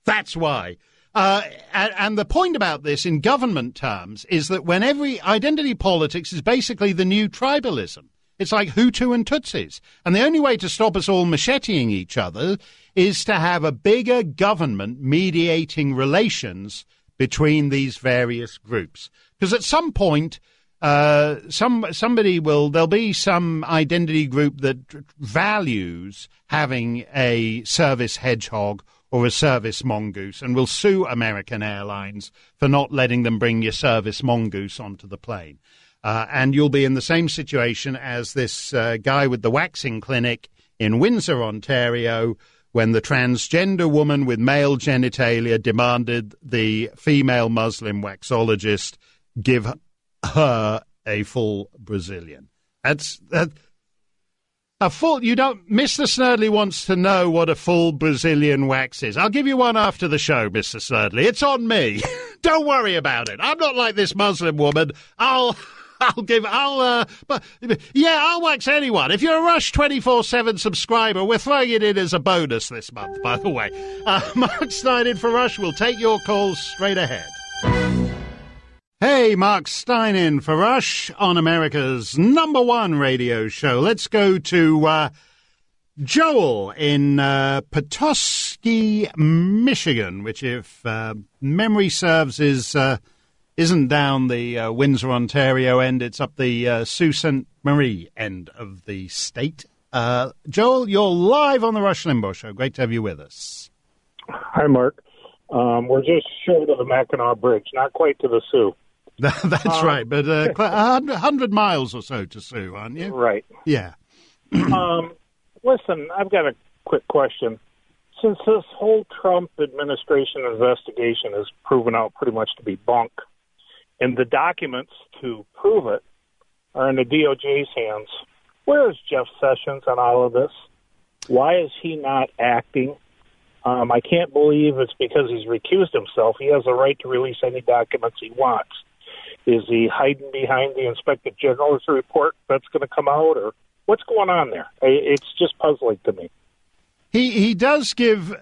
That's why. And the point about this in government terms is that when identity politics is basically the new tribalism. It's like Hutu and Tutsis. And the only way to stop us all macheteing each other is to have a bigger government mediating relations between these various groups. Because at some point, there'll be some identity group that values having a service hedgehog or a service mongoose, and will sue American Airlines for not letting them bring your service mongoose onto the plane. And you'll be in the same situation as this guy with the waxing clinic in Windsor, Ontario, when the transgender woman with male genitalia demanded the female Muslim waxologist give her a full Brazilian. Mr. Snerdley wants to know what a full Brazilian wax is. I'll give you one after the show, Mr. Snerdley. It's on me. Don't worry about it. I'm not like this Muslim woman. I'll wax anyone. If you're a Rush 24/7 subscriber, we're throwing it in as a bonus this month, by the way. Mark Stein in for Rush. We'll take your calls straight ahead. Hey, Mark Stein in for Rush on America's #1 radio show. Let's go to Joel in Petoskey, Michigan, which, if memory serves, isn't down the Windsor, Ontario end. It's up the Sault Ste. Marie end of the state. Joel, you're live on the Rush Limbaugh Show. Great to have you with us. Hi, Mark. We're just short of the Mackinac Bridge, not quite to the Sioux. That's right, but 100 miles or so to Sioux, aren't you? Right. Yeah. Listen, I've got a quick question. Since this whole Trump administration investigation has proven out pretty much to be bunk, and the documents to prove it are in the DOJ's hands, where is Jeff Sessions on all of this? Why is he not acting? I can't believe it's because he's recused himself. He has a right to release any documents he wants. Is he hiding behind the Inspector General's report that's going to come out, or what's going on there? It's just puzzling to me. He does give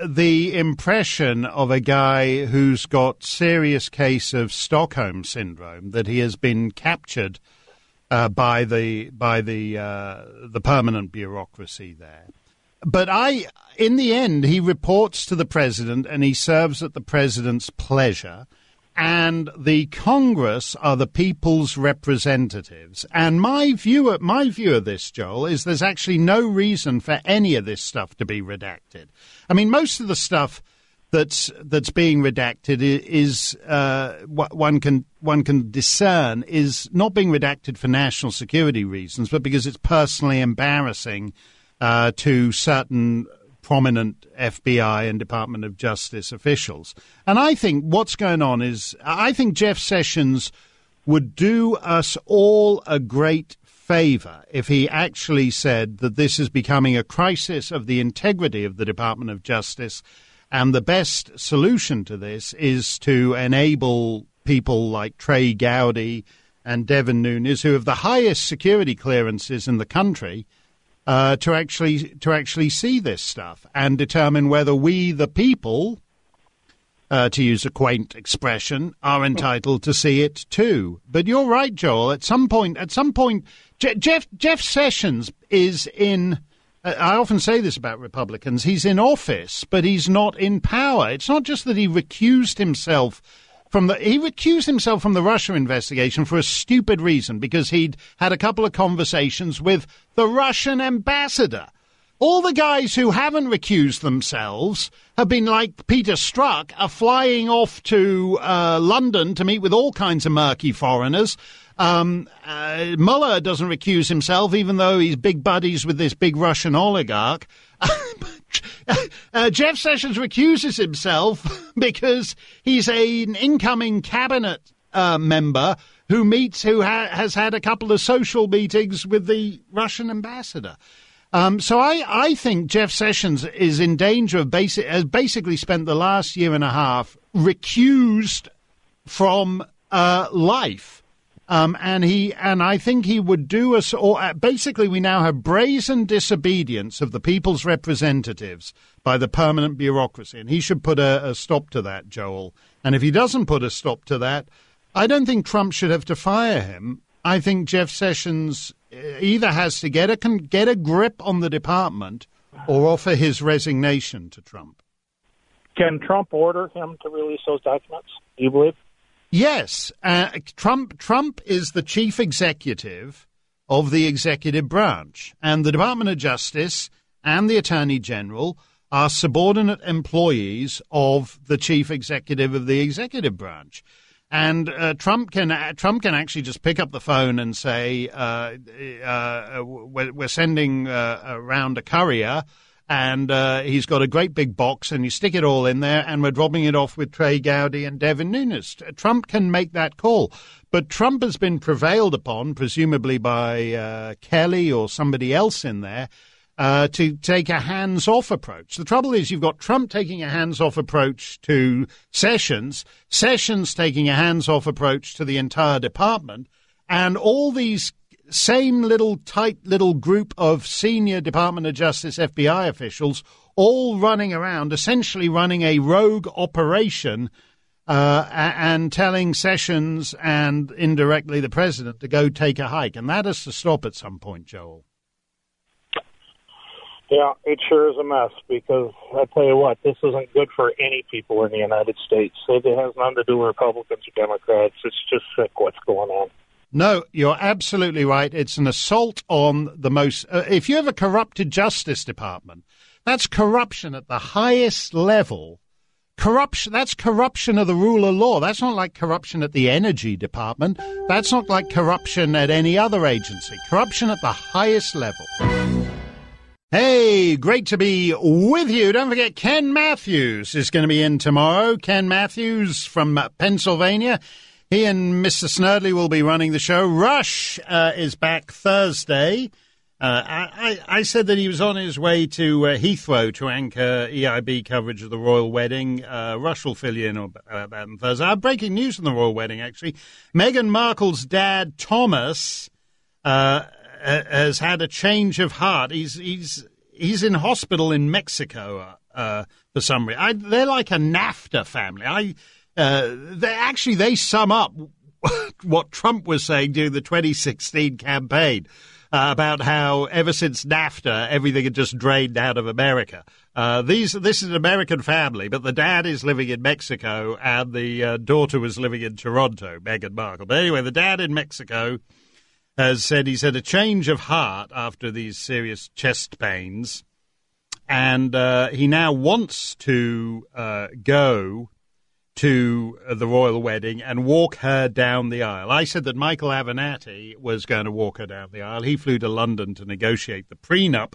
the impression of a guy who's got serious case of Stockholm syndrome, that he has been captured by the permanent bureaucracy there. But in the end, he reports to the president and he serves at the president's pleasure. And the Congress are the people's representatives. And my view of this, Joel, is there's actually no reason for any of this stuff to be redacted. I mean, most of the stuff that's being redacted is what one can discern is not being redacted for national security reasons, but because it's personally embarrassing to certain prominent FBI and Department of Justice officials. And I think what's going on is, I think Jeff Sessions would do us all a great favor if he actually said that this is becoming a crisis of the integrity of the Department of Justice, and the best solution to this is to enable people like Trey Gowdy and Devin Nunes, who have the highest security clearances in the country, to actually see this stuff and determine whether we, the people, to use a quaint expression, are entitled to see it too. But you're right, Joel. At some point, Jeff Sessions is in. I often say this about Republicans. He's in office, but he's not in power. It's not just that he recused himself from the Russia investigation for a stupid reason, because he'd had a couple of conversations with the Russian ambassador. All the guys who haven't recused themselves have been like Peter Strzok, are flying off to London to meet with all kinds of murky foreigners. Mueller doesn't recuse himself, even though he's big buddies with this big Russian oligarch. Jeff Sessions recuses himself because he's an incoming cabinet member who has had a couple of social meetings with the Russian ambassador. So I think Jeff Sessions is in danger of has basically spent the last year and a half recused from life. And I think he would do us, or basically we now have brazen disobedience of the people's representatives by the permanent bureaucracy, and he should put a stop to that, Joel. And if he doesn't put a stop to that, I don't think Trump should have to fire him. I think Jeff Sessions either has to get a grip on the department or offer his resignation to Trump. Can Trump order him to release those documents, do you believe? Yes, Trump is the chief executive of the executive branch, and the Department of Justice and the Attorney General are subordinate employees of the chief executive of the executive branch. And Trump can actually just pick up the phone and say, we're sending around a courier, and he's got a great big box, and you stick it all in there, and we're dropping it off with Trey Gowdy and Devin Nunes. Trump can make that call. But Trump has been prevailed upon, presumably by Kelly or somebody else in there, to take a hands-off approach. The trouble is you've got Trump taking a hands-off approach to Sessions, Sessions taking a hands-off approach to the entire department, and all these same tight little group of senior Department of Justice FBI officials all running around, essentially running a rogue operation and telling Sessions and indirectly the president to go take a hike. And that has to stop at some point, Joel. Yeah, it sure is a mess, because I tell you what, this isn't good for any people in the United States. It has nothing to do with Republicans or Democrats. It's just sick what's going on. No, you're absolutely right. It's an assault on the most... if you have a corrupted Justice Department, that's corruption at the highest level. That's corruption of the rule of law. That's not like corruption at the Energy Department. That's not like corruption at any other agency. Corruption at the highest level. Hey, great to be with you. Don't forget, Ken Matthews is going to be in tomorrow. Ken Matthews from Pennsylvania. He and Mr. Snerdley will be running the show. Rush is back Thursday. I said that he was on his way to Heathrow to anchor EIB coverage of the royal wedding. Rush will fill you in about that on Thursday. Breaking news from the royal wedding, actually. Meghan Markle's dad, Thomas, has had a change of heart. He's in hospital in Mexico for some reason. They're like a NAFTA family. They sum up what Trump was saying during the 2016 campaign about how ever since NAFTA, everything had just drained out of America. This is an American family, but the dad is living in Mexico and the daughter was living in Toronto, Meghan Markle. But anyway, the dad in Mexico has said he's had a change of heart after these serious chest pains, and he now wants to go to the royal wedding and walk her down the aisle. I said that Michael Avenatti was going to walk her down the aisle. He flew to London to negotiate the prenup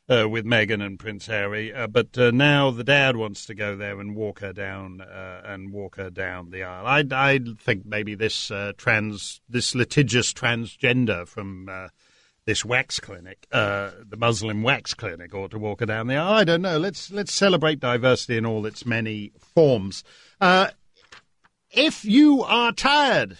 with Meghan and Prince Harry, but now the dad wants to go there and walk her down the aisle. I think maybe this litigious transgender from this wax clinic, the Muslim wax clinic, ought to walk her down the aisle. I don't know. Let's celebrate diversity in all its many forms. If you are tired,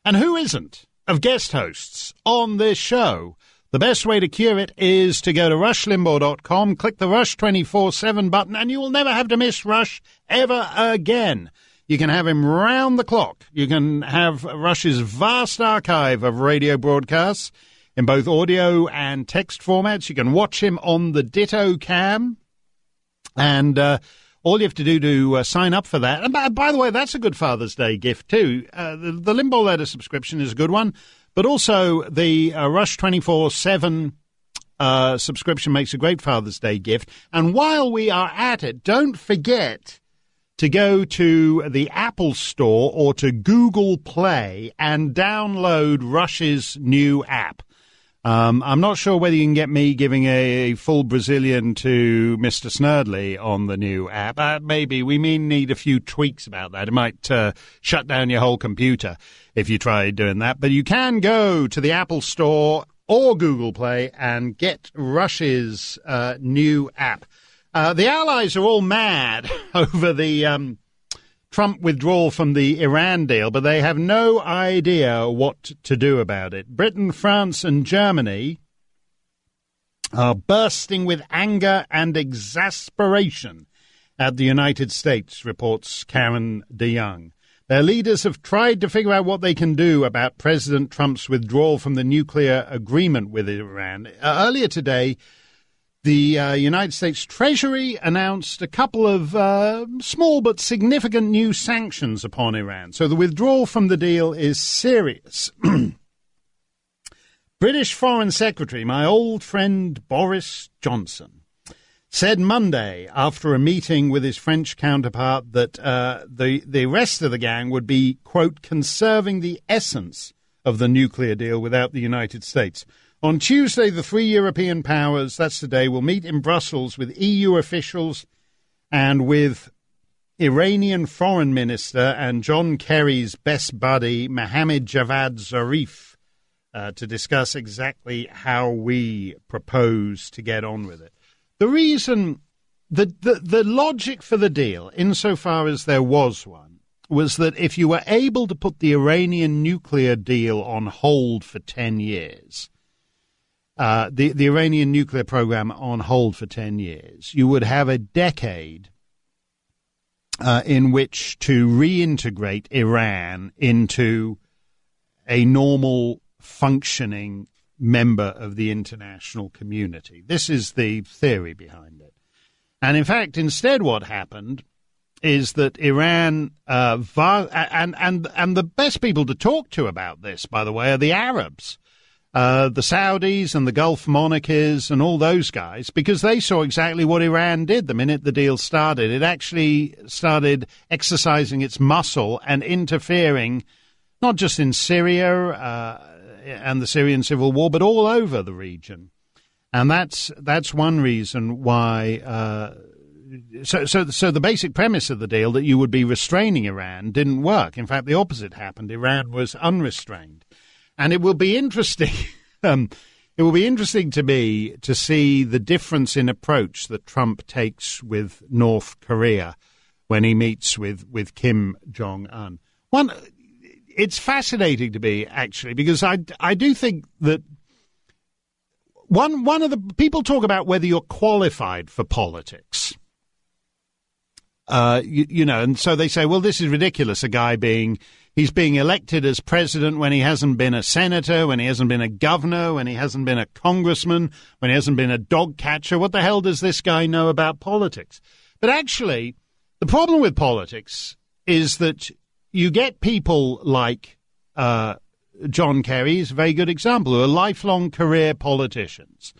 and who isn't, of guest hosts on this show, the best way to cure it is to go to rushlimbaugh.com, click the Rush 24/7 button, and you will never have to miss Rush ever again. You can have him round the clock. You can have Rush's vast archive of radio broadcasts in both audio and text formats. You can watch him on the Ditto Cam, and all you have to do to sign up for that. And by the way, that's a good Father's Day gift too. The Limbaugh Letter subscription is a good one, but also the Rush 24/7 subscription makes a great Father's Day gift. And while we are at it, don't forget to go to the Apple Store or to Google Play and download Rush's new app. I'm not sure whether you can get me giving a full Brazilian to Mr. Snerdley on the new app. Maybe we may need a few tweaks about that. It might shut down your whole computer if you try doing that. But you can go to the Apple Store or Google Play and get Rush's new app. The Allies are all mad over the Trump withdrawal from the Iran deal, but they have no idea what to do about it. Britain, France, and Germany are bursting with anger and exasperation at the United States, reports Karen DeYoung. Their leaders have tried to figure out what they can do about President Trump's withdrawal from the nuclear agreement with Iran. Earlier today, the United States Treasury announced a couple of small but significant new sanctions upon Iran. So the withdrawal from the deal is serious. British Foreign Secretary, my old friend Boris Johnson, said Monday after a meeting with his French counterpart that the rest of the gang would be, quote, conserving the essence of the nuclear deal without the United States. On Tuesday, the three European powers, that's today, will meet in Brussels with EU officials and with Iranian Foreign Minister and John Kerry's best buddy, Mohammad Javad Zarif, to discuss exactly how we propose to get on with it. The reason, the logic for the deal, insofar as there was one, was that if you were able to put the Iranian nuclear deal on hold for 10 years, the Iranian nuclear program on hold for 10 years, you would have a decade in which to reintegrate Iran into a normal functioning member of the international community. This is the theory behind it. And in fact, instead what happened is that Iran, and the best people to talk to about this, by the way, are the Arabs, the Saudis and the Gulf monarchies and all those guys, because they saw exactly what Iran did the minute the deal started. It actually started exercising its muscle and interfering not just in Syria and the Syrian civil war, but all over the region. And that's one reason why. So the basic premise of the deal, that you would be restraining Iran, didn't work. In fact, the opposite happened. Iran was unrestrained, and it will be interesting. It will be interesting to me to see the difference in approach that Trump takes with North Korea when he meets with Kim Jong-un. It's fascinating to me, actually, because I do think that one of the people talk about whether you're qualified for politics. And so they say, well, this is ridiculous. He's being elected as president when he hasn't been a senator, when he hasn't been a governor, when he hasn't been a congressman, when he hasn't been a dog catcher. What the hell does this guy know about politics? But actually, the problem with politics is that you get people like John Kerry is a very good example, who are lifelong career politicians.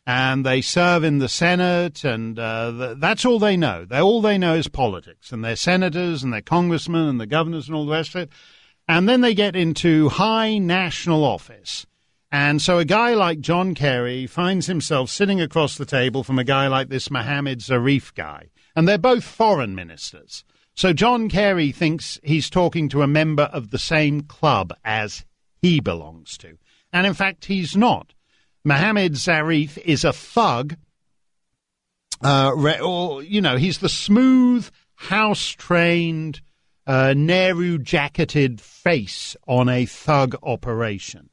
And they serve in the Senate, and that's all they know. All they know is politics. And they're senators, and they're congressmen, and the governors, and all the rest of it. And then they get into high national office. And so a guy like John Kerry finds himself sitting across the table from a guy like this Mohammad Zarif guy. And they're both foreign ministers. So John Kerry thinks he's talking to a member of the same club as he belongs to. And in fact, he's not. Mohammad Zarif is a thug, he's the smooth, house-trained, Nehru-jacketed face on a thug operation.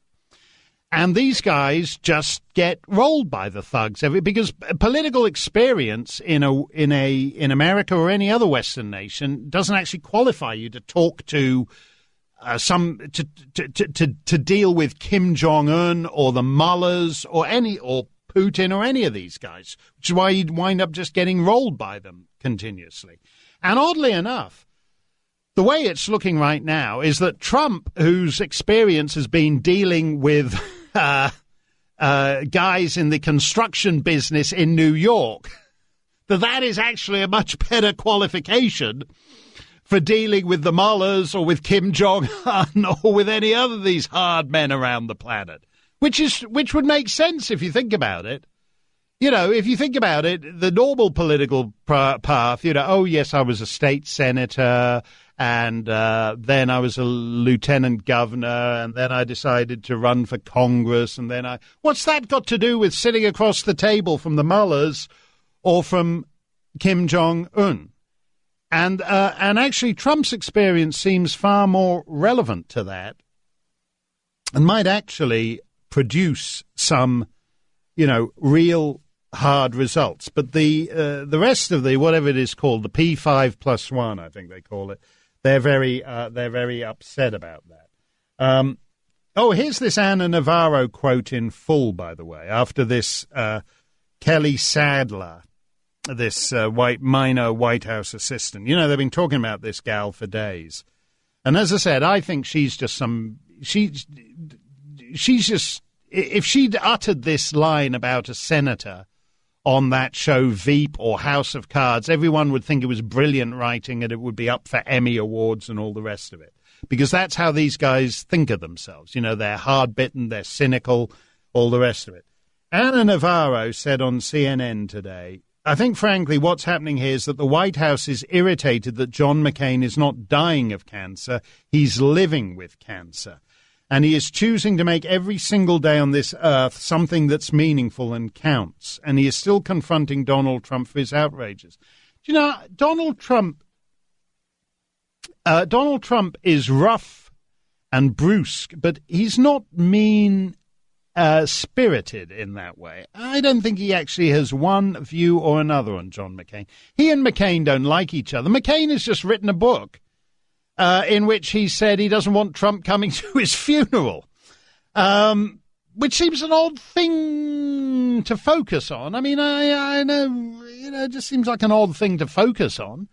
And these guys just get rolled by the thugs because political experience in America or any other Western nation doesn't actually qualify you to talk to to deal with Kim Jong-un or the mullahs or Putin or any of these guys, which is why you'd wind up just getting rolled by them continuously. And oddly enough, the way it's looking right now is that Trump, whose experience has been dealing with guys in the construction business in New York, that is actually a much better qualification for dealing with the mullahs or with Kim Jong-un or with any other of these hard men around the planet, which would make sense if you think about it. You know, if you think about it, the normal political path, oh, yes, I was a state senator, and then I was a lieutenant governor, and then I decided to run for Congress, and then what's that got to do with sitting across the table from the mullahs or from Kim Jong-un? And actually, Trump's experience seems far more relevant to that and might actually produce some, real hard results. But the rest of the, whatever it is called, the P5+1, I think they call it, they're very upset about that. Here's this Anna Navarro quote in full, by the way, after this Kelly Sadler, this minor White House assistant. They've been talking about this gal for days. And as I said, I think she's just if she'd uttered this line about a senator on that show Veep or House of Cards, everyone would think it was brilliant writing and it would be up for Emmy Awards and all the rest of it. Because that's how these guys think of themselves. You know, they're hard-bitten, they're cynical, all the rest of it. Ana Navarro said on CNN today, I think, frankly, what's happening here is that the White House is irritated that John McCain is not dying of cancer, he's living with cancer. And he is choosing to make every single day on this earth something that's meaningful and counts. And he is still confronting Donald Trump for his outrages. Do you know, Donald Trump is rough and brusque, but he's not mean-spirited in that way. I don't think he actually has one view or another on John McCain. He and McCain don't like each other. McCain has just written a book in which he said he doesn't want Trump coming to his funeral, which seems an odd thing to focus on. I mean, I know, it just seems like an odd thing to focus on.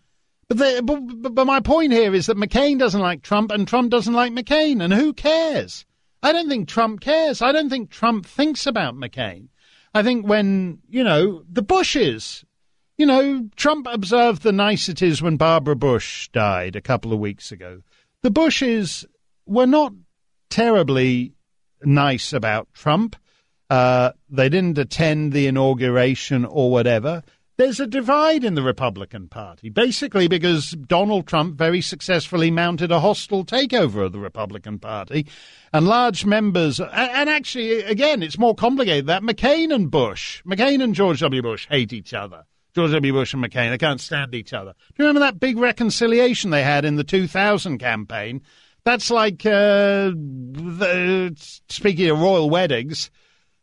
But my point here is that McCain doesn't like Trump and Trump doesn't like McCain. And who cares? I don't think Trump cares. I don't think Trump thinks about McCain. I think when, the Bushes, Trump observed the niceties when Barbara Bush died a couple of weeks ago. The Bushes were not terribly nice about Trump. They didn't attend the inauguration or whatever. There's a divide in the Republican Party, basically because Donald Trump very successfully mounted a hostile takeover of the Republican Party, and large members, and actually, again, it's more complicated that McCain and George W. Bush hate each other. George W. Bush and McCain, they can't stand each other. Do you remember that big reconciliation they had in the 2000 campaign? That's like, speaking of royal weddings,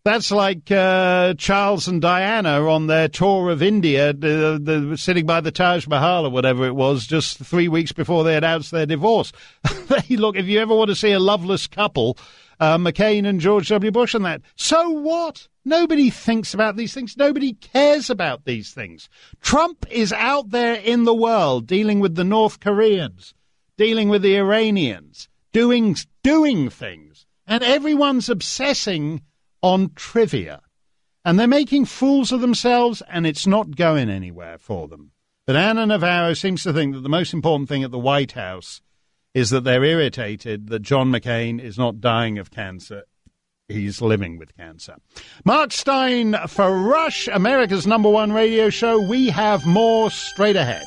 that's like Charles and Diana on their tour of India, sitting by the Taj Mahal or whatever it was, just 3 weeks before they announced their divorce. Look, if you ever want to see a loveless couple, McCain and George W. Bush and that. So what? Nobody thinks about these things. Nobody cares about these things. Trump is out there in the world dealing with the North Koreans, dealing with the Iranians, doing things. And everyone's obsessing on trivia. And they're making fools of themselves, and it's not going anywhere for them. But Ana Navarro seems to think that the most important thing at the White House is that they're irritated that John McCain is not dying of cancer. He's living with cancer. Mark Steyn for Rush, America's #1 radio show. We have more straight ahead.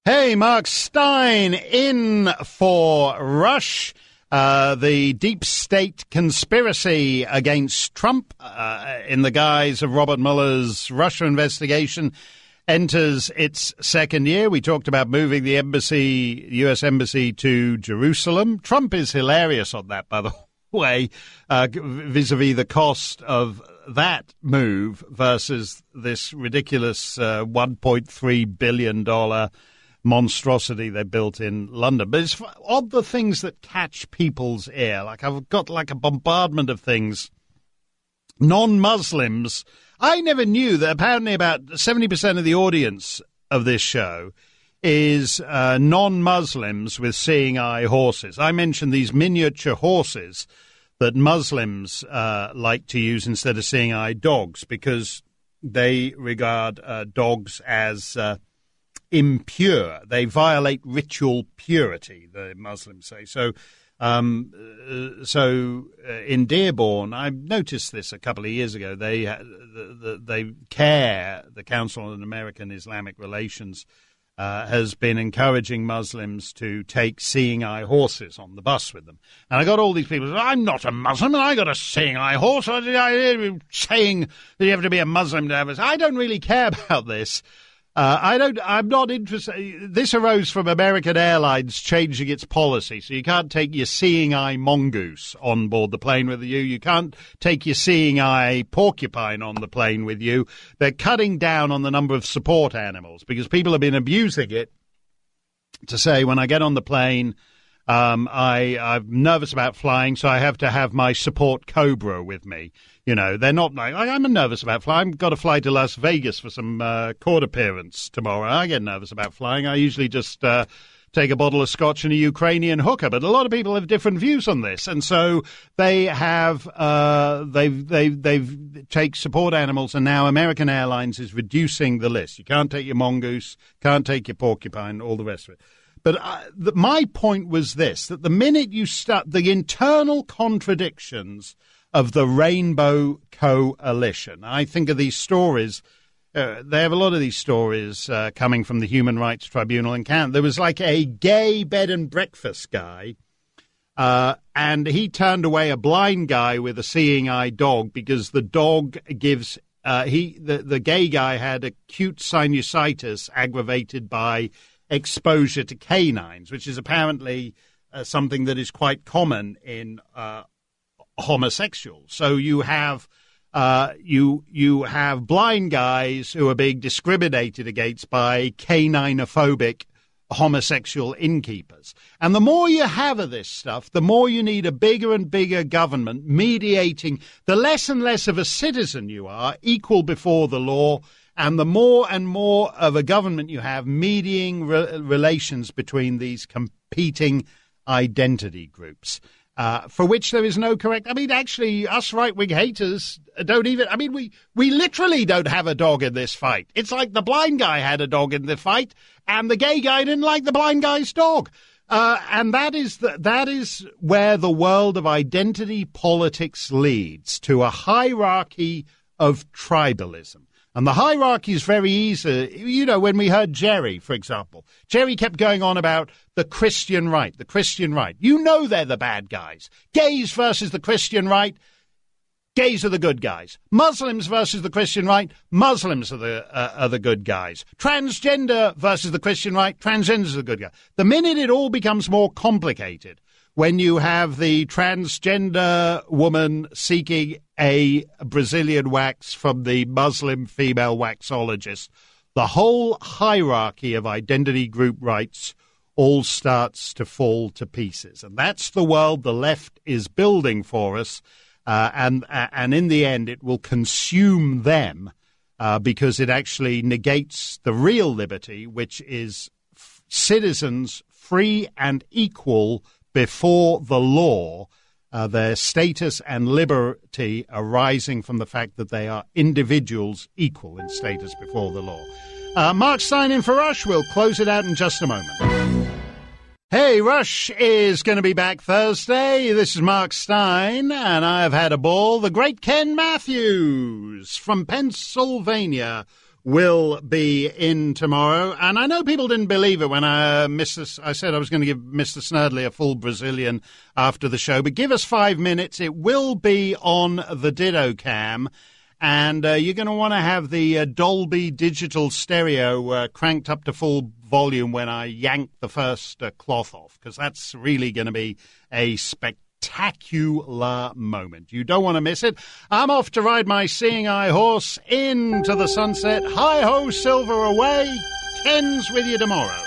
Hey, Mark Steyn in for Rush. The deep state conspiracy against Trump in the guise of Robert Mueller's Russia investigation enters its second year. We talked about moving the embassy, U.S. embassy, to Jerusalem. Trump is hilarious on that, by the way, vis-a-vis the cost of that move versus this ridiculous $1.3 billion monstrosity they built in London. But it's odd the things that catch people's ear. Like I've got like a bombardment of things. Non-Muslims. I never knew that apparently about 70% of the audience of this show is non-Muslims with seeing eye horses. I mentioned these miniature horses that Muslims like to use instead of seeing eye dogs because they regard dogs as impure. They violate ritual purity, the Muslims say. So in Dearborn, I noticed this a couple of years ago. The Council on American Islamic Relations, has been encouraging Muslims to take seeing eye horses on the bus with them. And I got all these people saying, I'm not a Muslim and I got a seeing eye horse. I'm saying that you have to be a Muslim to have it. I don't really care about this. I'm not interested. This arose from American Airlines changing its policy. So you can't take your seeing eye mongoose on board the plane with you. You can't take your seeing eye porcupine on the plane with you. They're cutting down on the number of support animals because people have been abusing it to say when I get on the plane, I'm nervous about flying, so I have to have my support cobra with me. You know, they're not like, I'm nervous about flying. I've got to fly to Las Vegas for some court appearance tomorrow. I get nervous about flying. I usually just take a bottle of scotch and a Ukrainian hooker. But a lot of people have different views on this, and so they have they've take support animals, and now American Airlines is reducing the list. You can't take your mongoose, can't take your porcupine, all the rest of it. But my point was this, that the minute you start the internal contradictions of the Rainbow Coalition, I think of these stories, they have a lot of these stories coming from the Human Rights Tribunal in Canada. There was like a gay bed and breakfast guy, and he turned away a blind guy with a seeing eye dog because the dog gives, the gay guy had acute sinusitis aggravated by exposure to canines, which is apparently something that is quite common in homosexuals. So you have you have blind guys who are being discriminated against by caninophobic homosexual innkeepers. And the more you have of this stuff, the more you need a bigger and bigger government mediating. The less and less of a citizen you are, equal before the law, and the more and more of a government you have mediating relations between these competing identity groups, for which there is no correct. I mean, actually, us right-wing haters don't even. I mean, we literally don't have a dog in this fight. It's like the blind guy had a dog in the fight, and the gay guy didn't like the blind guy's dog. And that is where the world of identity politics leads, to a hierarchy of tribalism. And the hierarchy is very easy. You know, when we heard Jerry, for example, Jerry kept going on about the Christian right, the Christian right. You know they're the bad guys. Gays versus the Christian right, gays are the good guys. Muslims versus the Christian right, Muslims are the good guys. Transgender versus the Christian right, transgenders are the good guys. The minute it all becomes more complicated, when you have the transgender woman seeking a Brazilian wax from the Muslim female waxologist, the whole hierarchy of identity group rights all starts to fall to pieces. And that's the world the left is building for us. And in the end, it will consume them because it actually negates the real liberty, which is citizens free and equal before the law, their status and liberty arising from the fact that they are individuals equal in status before the law. Mark Stein in for Rush. We'll close it out in just a moment. Hey, Rush is going to be back Thursday. This is Mark Stein, and I've had a ball. The great Ken Matthews from Pennsylvania will be in tomorrow. And I know people didn't believe it when I said I was going to give Mr. Snerdley a full Brazilian after the show. But give us 5 minutes. It will be on the Ditto Cam. And you're going to want to have the Dolby digital stereo cranked up to full volume when I yank the first cloth off, because that's really going to be a spectacular moment. You don't want to miss it. I'm off to ride my seeing eye horse into the sunset. Hi-ho, silver away. Ken's with you tomorrow.